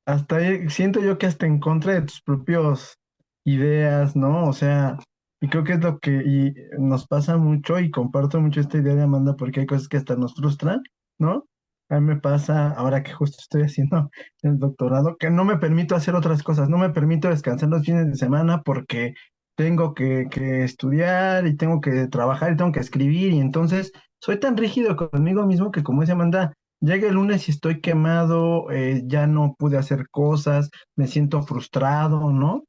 hasta siento yo que hasta en contra de tus propios ideas, ¿no? O sea, y creo que es lo que y nos pasa mucho y comparto mucho esta idea de Amanda porque hay cosas que hasta nos frustran, ¿no? A mí me pasa ahora que justo estoy haciendo el doctorado que no me permito hacer otras cosas, no me permito descansar los fines de semana porque tengo que estudiar y tengo que trabajar y tengo que escribir y entonces soy tan rígido conmigo mismo que como dice Amanda, llega el lunes y estoy quemado, ya no pude hacer cosas, me siento frustrado, ¿no?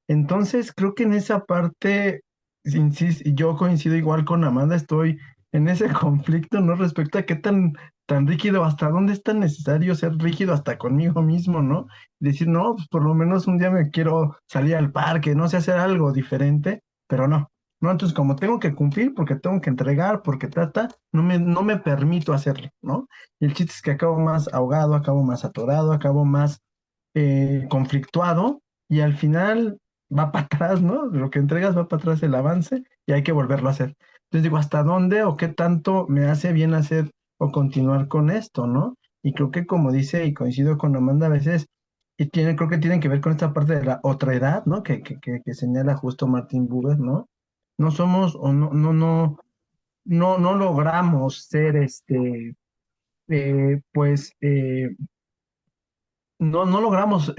Entonces creo que en esa parte, yo coincido igual con Amanda, estoy en ese conflicto, ¿no? Respecto a qué tan rígido, hasta dónde es tan necesario ser rígido hasta conmigo mismo, ¿no? Decir, no, pues por lo menos un día me quiero salir al parque, no sé, hacer algo diferente, pero no. No, entonces como tengo que cumplir, porque tengo que entregar, porque no me permito hacerlo, ¿no? Y el chiste es que acabo más ahogado, acabo más atorado, acabo más conflictuado y al final va para atrás, ¿no? Lo que entregas va para atrás el avance y hay que volverlo a hacer. Entonces digo, ¿hasta dónde o qué tanto me hace bien hacer o continuar con esto, ¿no? Y creo que como dice y coincido con Amanda, a veces Y creo que tienen que ver con esta parte de la otra edad, ¿no? Que señala justo Martin Buber, ¿no? No somos, o no logramos ser pues, no logramos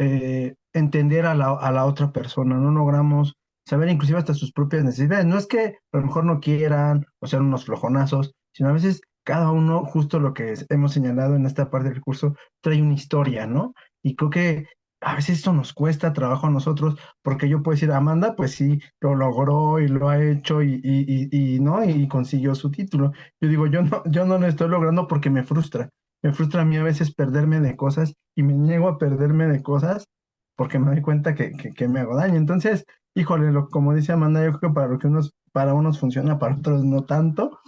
entender a la otra persona, no logramos saber inclusive hasta sus propias necesidades. No es que a lo mejor no quieran o sean unos flojonazos, sino a veces cada uno, justo lo que hemos señalado en esta parte del curso, trae una historia, ¿no? Y creo que a veces esto nos cuesta trabajo a nosotros, porque yo puedo decir, Amanda, pues sí, lo logró y lo ha hecho ¿no? Y consiguió su título. Yo digo, yo no lo estoy logrando porque me frustra. Me frustra a mí a veces perderme de cosas y me niego a perderme de cosas porque me doy cuenta que me hago daño. Entonces, híjole, como dice Amanda, yo creo que para unos funciona, para otros no tanto.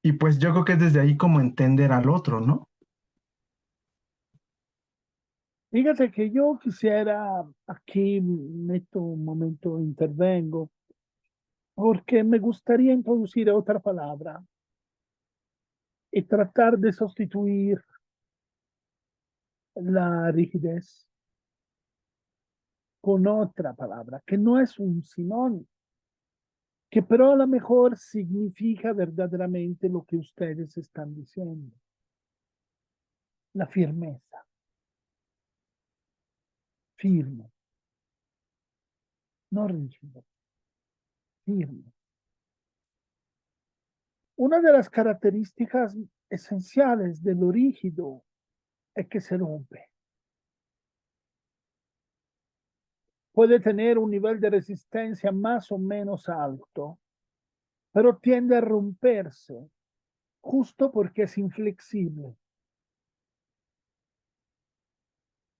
Y pues yo creo que es desde ahí como entender al otro, ¿no? Fíjate que yo quisiera, aquí meto un momento, intervengo, porque me gustaría introducir otra palabra y tratar de sustituir la rigidez con otra palabra, que no es un sinónimo, que pero a lo mejor significa verdaderamente lo que ustedes están diciendo, la firmeza, firme, no rígido, firme. Una de las características esenciales de lo rígido es que se rompe. Puede tener un nivel de resistencia más o menos alto, pero tiende a romperse justo porque es inflexible.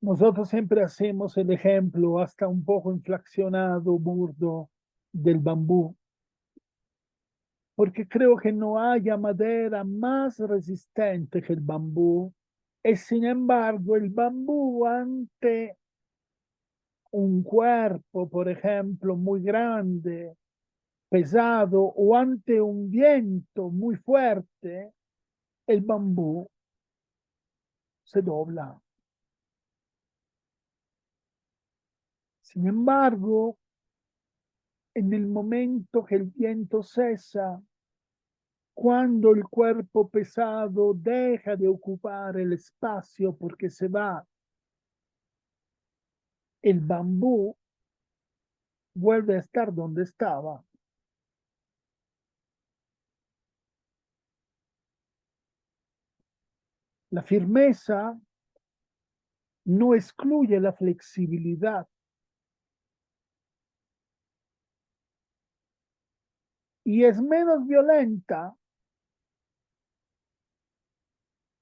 Nosotros siempre hacemos el ejemplo hasta un poco inflacionado, burdo, del bambú, porque creo que no haya madera más resistente que el bambú, y sin embargo el bambú ante un cuerpo, por ejemplo, muy grande, pesado, o ante un viento muy fuerte, el bambú se dobla. Sin embargo, en el momento que el viento cesa, cuando el cuerpo pesado deja de ocupar el espacio porque se va, el bambú vuelve a estar donde estaba. La firmeza no excluye la flexibilidad y es menos violenta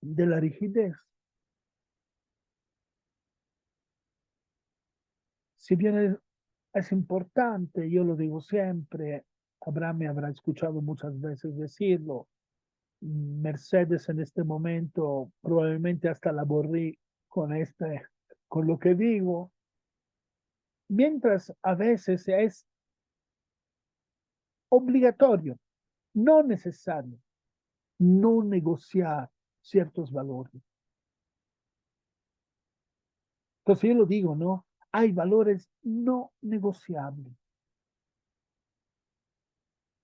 de la rigidez. Si bien es importante, yo lo digo siempre, Abraham me habrá escuchado muchas veces decirlo, Mercedes en este momento probablemente hasta la aburrí con lo que digo, mientras a veces es obligatorio, no necesario, no negociar ciertos valores. Entonces yo lo digo, ¿no? Hay valores no negociables.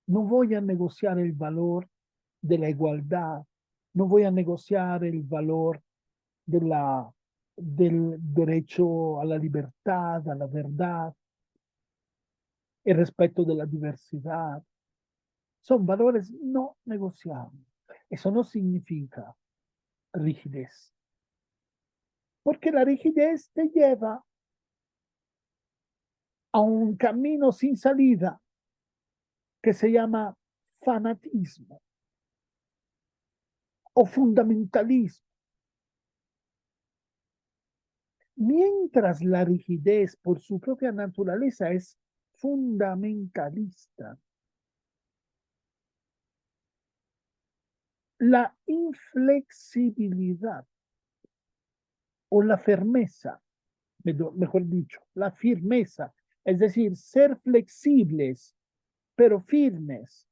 No voy a negociar el valor de la igualdad, no voy a negociar el valor del derecho a la libertad, a la verdad, el respeto de la diversidad. Son valores no negociables. Eso no significa rigidez, porque la rigidez te lleva a un camino sin salida que se llama fanatismo o fundamentalismo. Mientras la rigidez por su propia naturaleza es fundamentalista, la inflexibilidad o la firmeza, mejor dicho, la firmeza, es decir, ser flexibles pero firmes,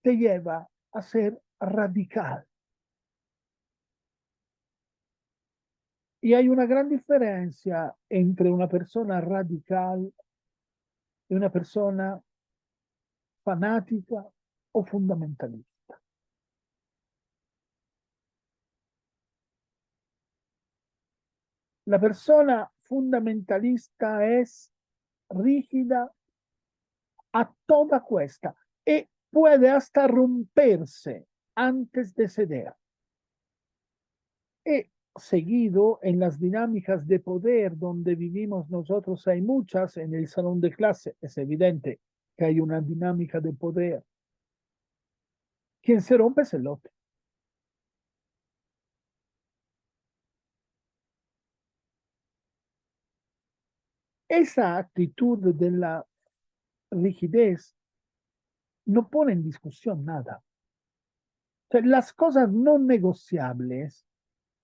te lleva a ser radical. Y hay una gran diferencia entre una persona radical y una persona fanática o fundamentalista. La persona fundamentalista es rígida a toda cuesta y puede hasta romperse antes de ceder. Y seguido en las dinámicas de poder donde vivimos nosotros, hay muchas, en el salón de clase es evidente que hay una dinámica de poder. Quien se rompe es el otro. Esa actitud de la rigidez no pone en discusión nada. O sea, las cosas no negociables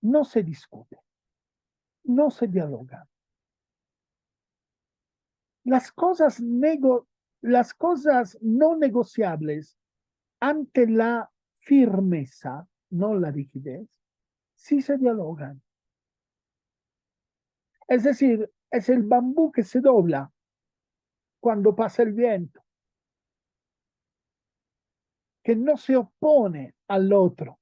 no se discuten, no se dialogan. Las cosas no negociables ante la firmeza, no la rigidez, sí se dialogan. Es decir, es el bambú que se dobla cuando pasa el viento, que no se opone al otro,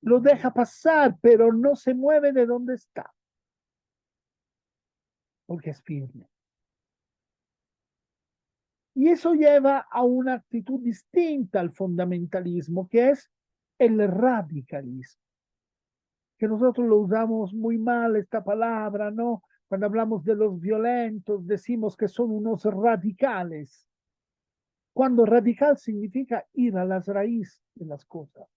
lo deja pasar, pero no se mueve de donde está, porque es firme. Y eso lleva a una actitud distinta al fundamentalismo, que es el radicalismo, que nosotros lo usamos muy mal esta palabra, ¿no? Cuando hablamos de los violentos, decimos que son unos radicales, cuando radical significa ir a las raíces de las cosas.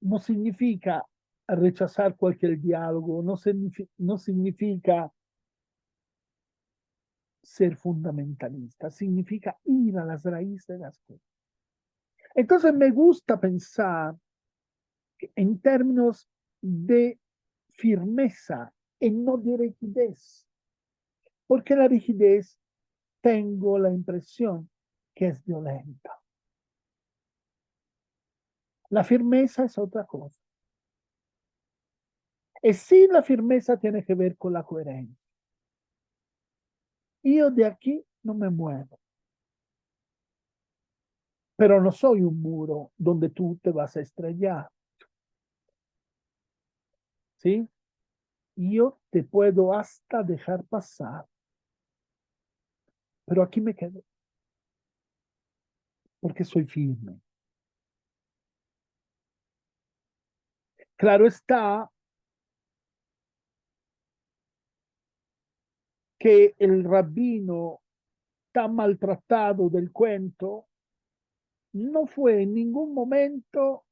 No significa rechazar cualquier diálogo, no significa ser fundamentalista, significa ir a las raíces de las cosas. Entonces me gusta pensar en términos de firmeza y no de rigidez, porque la rigidez tengo la impresión que es violenta. La firmeza es otra cosa. Y sí, la firmeza tiene que ver con la coherencia. Yo de aquí no me muevo. Pero no soy un muro donde tú te vas a estrellar. ¿Sí? Yo te puedo hasta dejar pasar. Pero aquí me quedo. Porque soy firme. Claro está que el rabino tan maltratado del cuento no fue en ningún momento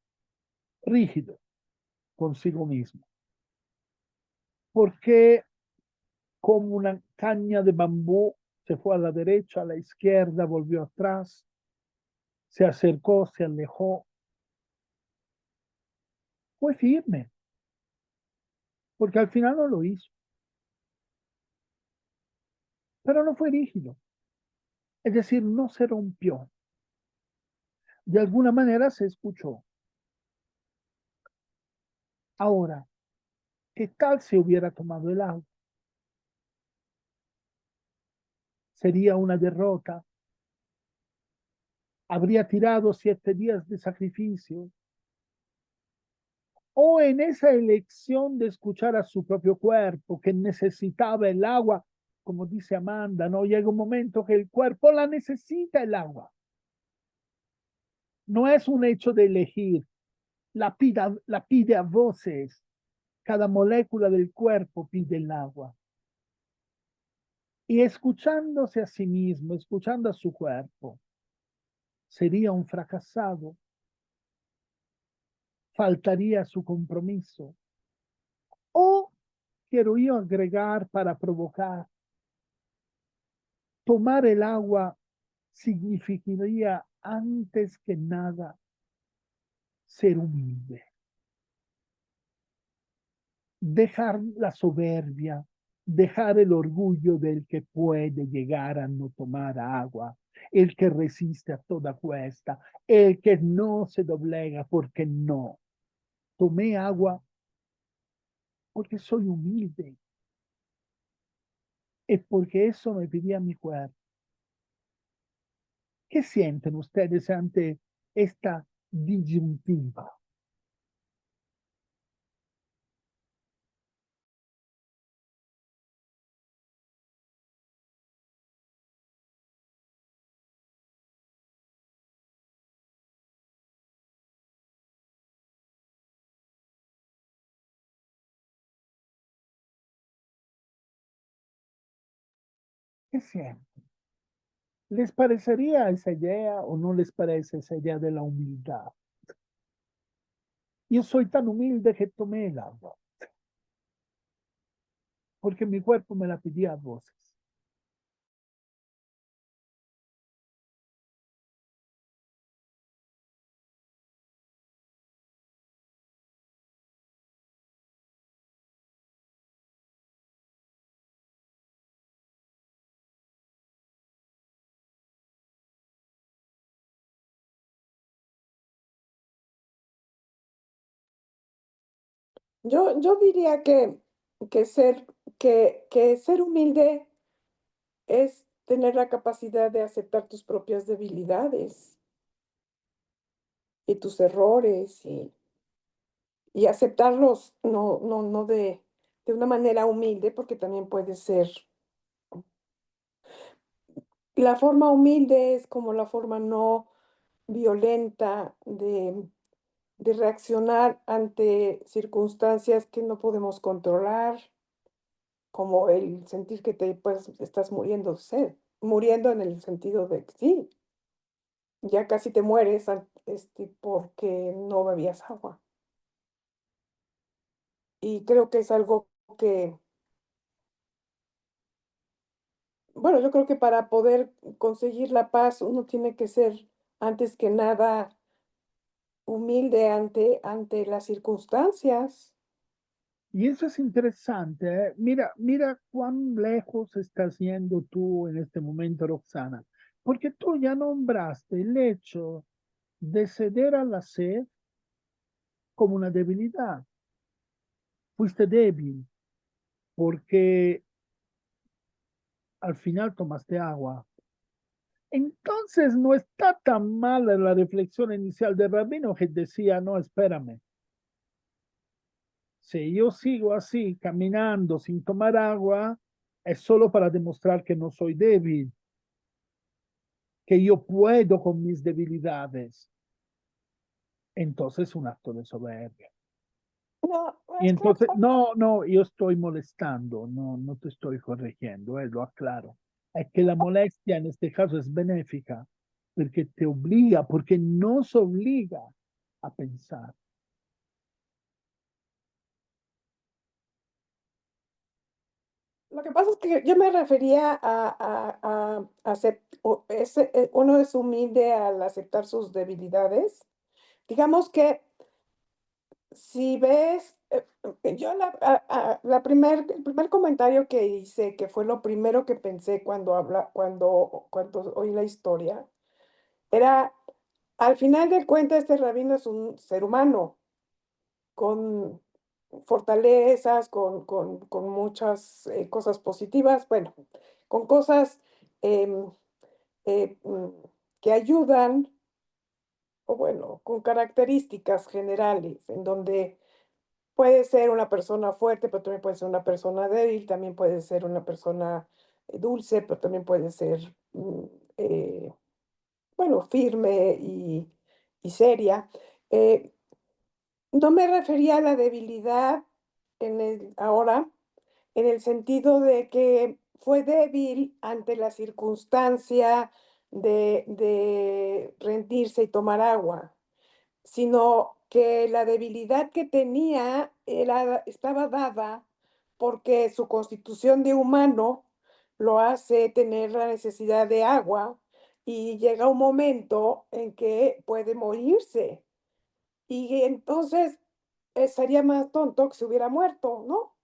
rígido consigo mismo, porque como una caña de bambú se fue a la derecha, a la izquierda, volvió atrás, se acercó, se alejó, fue firme, porque al final no lo hizo, pero no fue rígido, es decir, no se rompió, de alguna manera se escuchó. Ahora, ¿qué tal si hubiera tomado el agua? Sería una derrota. Habría tirado 7 días de sacrificio. O en esa elección de escuchar a su propio cuerpo que necesitaba el agua, como dice Amanda, ¿no? Llega un momento que el cuerpo la necesita el agua. No es un hecho de elegir, la pide a voces. Cada molécula del cuerpo pide el agua. Y escuchándose a sí mismo, escuchando a su cuerpo, sería un fracasado. Faltaría su compromiso. O, quiero yo agregar para provocar, tomar el agua significaría antes que nada ser humilde. Dejar la soberbia, dejar el orgullo del que puede llegar a no tomar agua, el que resiste a toda cuesta, el que no se doblega porque no. tomé agua porque soy humilde. Es porque eso me pedía mi cuerpo. ¿Qué sienten ustedes ante esta disyuntiva? ¿Qué sienten? ¿Les parecería esa idea o no les parece esa idea de la humildad? Yo soy tan humilde que tomé el agua, porque mi cuerpo me la pedía a voces. Yo diría que ser, que ser humilde es tener la capacidad de aceptar tus propias debilidades y tus errores y aceptarlos no de una manera humilde, porque también puede ser. La forma humilde es como la forma no violenta de reaccionar ante circunstancias que no podemos controlar, como el sentir que te pues estás muriendo de sed, muriendo en el sentido de que sí, ya casi te mueres porque no bebías agua. Y creo que es algo que, bueno, yo creo que para poder conseguir la paz uno tiene que ser antes que nada humilde ante las circunstancias. Y eso es interesante, ¿eh? Mira cuán lejos estás yendo tú en este momento, Roxana, porque tú ya nombraste el hecho de ceder a la sed como una debilidad. Fuiste débil porque al final tomaste agua. Entonces no está tan mala la reflexión inicial del rabino que decía, no, espérame, si yo sigo así, caminando sin tomar agua, es solo para demostrar que no soy débil, que yo puedo con mis debilidades. Entonces un acto de soberbia. No, Y es que entonces, no, yo estoy molestando, no te estoy corrigiendo, lo aclaro. Es que la molestia en este caso es benéfica, porque te obliga, porque nos obliga a pensar. lo que pasa es que yo me refería uno es humilde al aceptar sus debilidades. Digamos que si ves, yo el primer comentario que hice, que fue lo primero que pensé cuando oí la historia, era, al final de cuentas, este rabino es un ser humano con fortalezas, con muchas cosas positivas, bueno, con cosas em, eh, mm, que ayudan, o bueno, con características generales, en donde puede ser una persona fuerte, pero también puede ser una persona débil, también puede ser una persona dulce, pero también puede ser, eh, bueno, firme y seria. Eh, no me refería a la debilidad ahora, en el sentido de que fue débil ante la circunstancia de rendirse y tomar agua, sino que la debilidad que tenía estaba dada porque su constitución de humano lo hace tener la necesidad de agua y llega un momento en que puede morirse. Y entonces sería más tonto que se hubiera muerto, ¿no?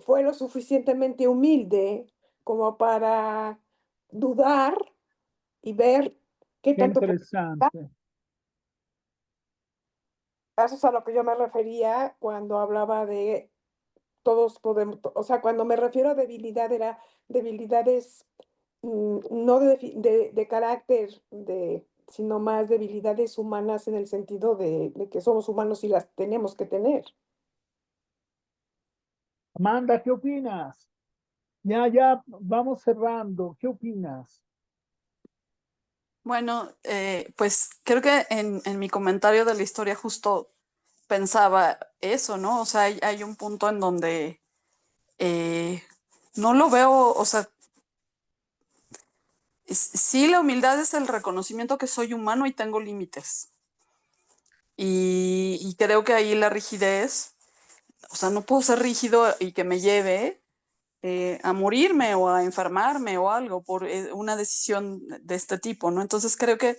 Fue lo suficientemente humilde como para dudar y ver qué Qué tanto. interesante. eso es a lo que yo me refería cuando hablaba de todos podemos, o sea, cuando me refiero a debilidad, era debilidades no de carácter, sino más debilidades humanas en el sentido de que somos humanos y las tenemos que tener. Amanda, ¿qué opinas? Ya, vamos cerrando. ¿Qué opinas? Bueno, pues creo que en mi comentario de la historia justo pensaba eso, ¿no? O sea, hay un punto en donde no lo veo, o sea, sí, la humildad es el reconocimiento que soy humano y tengo límites. Y creo que ahí la rigidez, o sea, no puedo ser rígido y que me lleve a morirme o a enfermarme o algo por una decisión de este tipo, ¿no? Entonces creo que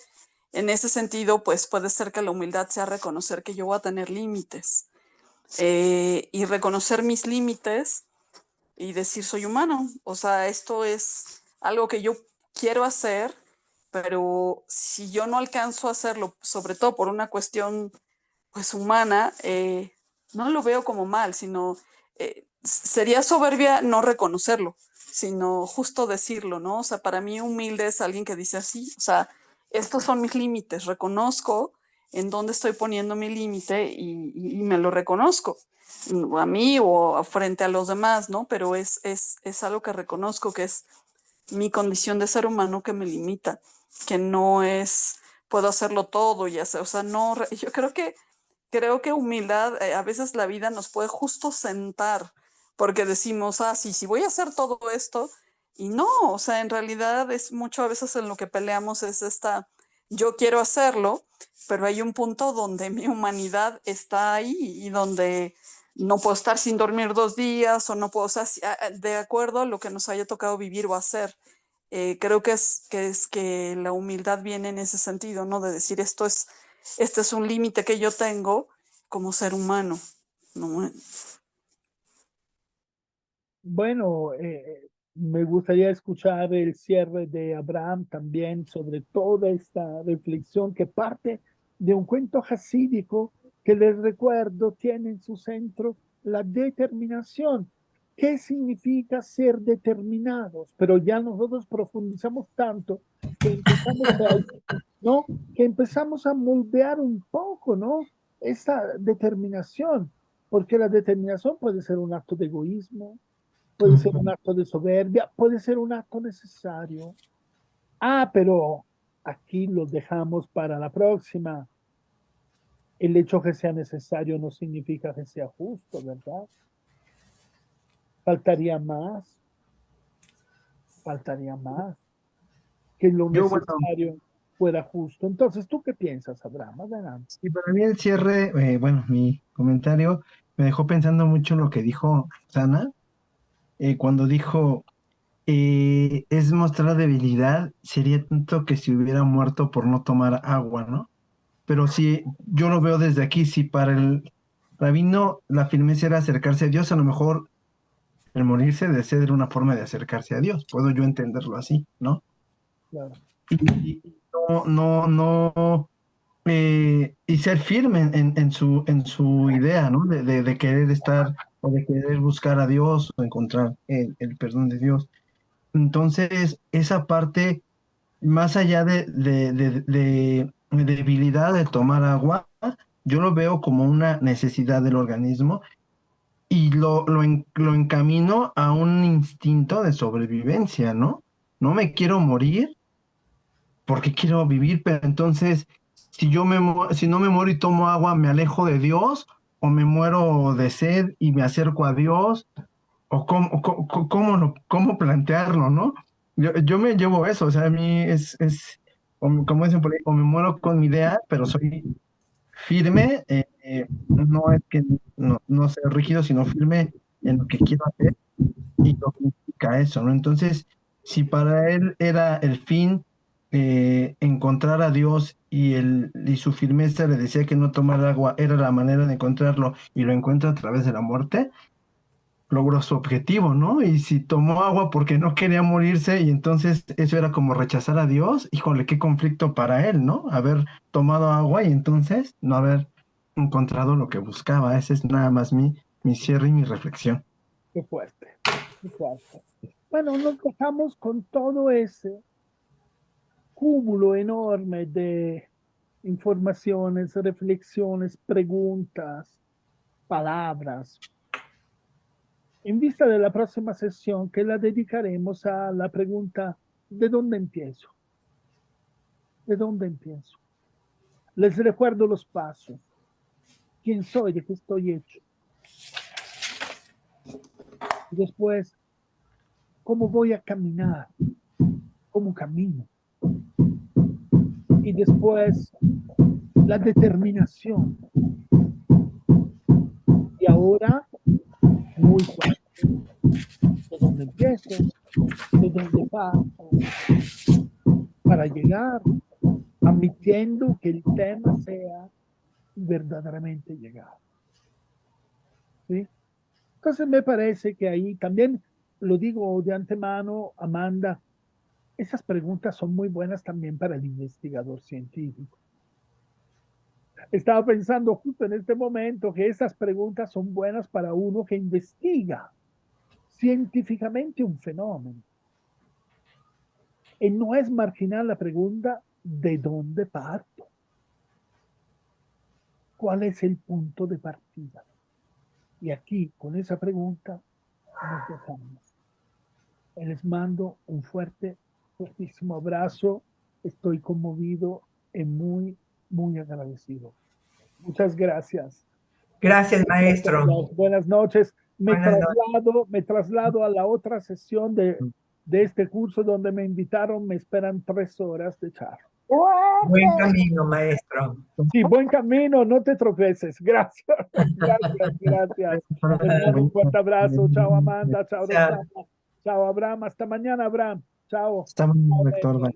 en ese sentido, pues puede ser que la humildad sea reconocer que yo voy a tener límites y reconocer mis límites y decir soy humano, o sea, esto es algo que yo quiero hacer, pero si yo no alcanzo a hacerlo, sobre todo por una cuestión pues humana, no lo veo como mal, sino sería soberbia no reconocerlo, sino justo decirlo, ¿no? O sea, para mí humilde es alguien que dice así, o sea, estos son mis límites, reconozco en dónde estoy poniendo mi límite y me lo reconozco a mí o frente a los demás, ¿no? Pero es algo que reconozco que es mi condición de ser humano que me limita, que no es, puedo hacerlo todo y hacer, o sea, no, yo creo que humildad, a veces la vida nos puede justo sentar, porque decimos, ah, sí, sí voy a hacer todo esto, y no, o sea, en realidad es mucho a veces en lo que peleamos es esta, yo quiero hacerlo, pero hay un punto donde mi humanidad está ahí y donde no puedo estar sin dormir 2 días o no puedo, o sea, de acuerdo a lo que nos haya tocado vivir o hacer. Creo que la humildad viene en ese sentido, ¿no? De decir este es un límite que yo tengo como ser humano, ¿no? Bueno, me gustaría escuchar el cierre de Abraham también sobre toda esta reflexión que parte de un cuento jasídico que les recuerdo tiene en su centro la determinación. ¿Qué significa ser determinados? Pero ya nosotros profundizamos tanto que empezamos a, ¿no? Que empezamos a moldear un poco, ¿no? Esta determinación, porque la determinación puede ser un acto de egoísmo, puede ser un acto de soberbia, puede ser un acto necesario. Ah, pero aquí lo dejamos para la próxima. El hecho que sea necesario no significa que sea justo, ¿verdad? Faltaría más, faltaría más, que lo Yo, bueno, necesario fuera justo. Entonces, ¿tú qué piensas, Abraham? Adelante. y para mí el cierre, bueno, mi comentario me dejó pensando mucho en lo que dijo Sana, cuando dijo, es mostrar debilidad, sería tanto que si hubiera muerto por no tomar agua, ¿no? Pero si yo lo veo desde aquí, si para el rabino la firmeza era acercarse a Dios, a lo mejor el morirse de sed era una forma de acercarse a Dios. Puedo yo entenderlo así, ¿no? Claro. Y no, y ser firme en su idea, ¿no? De querer estar o de querer buscar a Dios o encontrar el perdón de Dios. Entonces, esa parte, más allá de debilidad de tomar agua, yo lo veo como una necesidad del organismo y lo encamino a un instinto de sobrevivencia, ¿no? No me quiero morir porque quiero vivir, pero entonces, si no me muero y tomo agua, ¿me alejo de Dios? ¿O me muero de sed y me acerco a Dios? ¿O cómo plantearlo, no? Yo me llevo eso, o sea, a mí como dicen por ahí, o me muero con mi idea, pero soy firme, no es que no sea rígido, sino firme en lo que quiero hacer y lo que implica eso, ¿no? Entonces, si para él era el fin encontrar a Dios y su firmeza le decía que no tomar agua era la manera de encontrarlo y lo encuentra a través de la muerte, logró su objetivo, ¿no? Y si tomó agua porque no quería morirse y entonces eso era como rechazar a Dios, híjole, qué conflicto para él, ¿no? Haber tomado agua y entonces no haber encontrado lo que buscaba. Ese es nada más mi cierre y mi reflexión. Qué fuerte, qué fuerte. Bueno, nos dejamos con todo ese cúmulo enorme de informaciones, reflexiones, preguntas, palabras. En vista de la próxima sesión, que la dedicaremos a la pregunta, ¿de dónde empiezo? ¿De dónde empiezo? Les recuerdo los pasos. ¿Quién soy? ¿De qué estoy hecho? Y después, ¿cómo voy a caminar? ¿Cómo camino? Y después, la determinación. Y ahora, muy fuerte. ¿De dónde empiezo? ¿De dónde paso? Para llegar, admitiendo que el tema sea verdaderamente llegar. ¿Sí? Entonces me parece que ahí también, lo digo de antemano, Amanda, esas preguntas son muy buenas también para el investigador científico. Estaba pensando justo en este momento que esas preguntas son buenas para uno que investiga científicamente un fenómeno. Y no es marginal la pregunta, ¿de dónde parto? ¿Cuál es el punto de partida? Y aquí, con esa pregunta, nos dejamos. Les mando un fuerte, fuertísimo abrazo. Estoy conmovido y muy, muy agradecido. Muchas gracias. Gracias, maestro. Buenas noches. Buenas noches. Me traslado a la otra sesión de este curso donde me invitaron. Me esperan 3 horas de charla. Buen camino, maestro. Sí, buen camino, no te tropeces. Gracias, gracias. Les mando un fuerte abrazo. Chao, Amanda. Chao, Chao. Roxana. Chao, Abraham. Hasta mañana, Abraham. Chao. Está bien, doctor.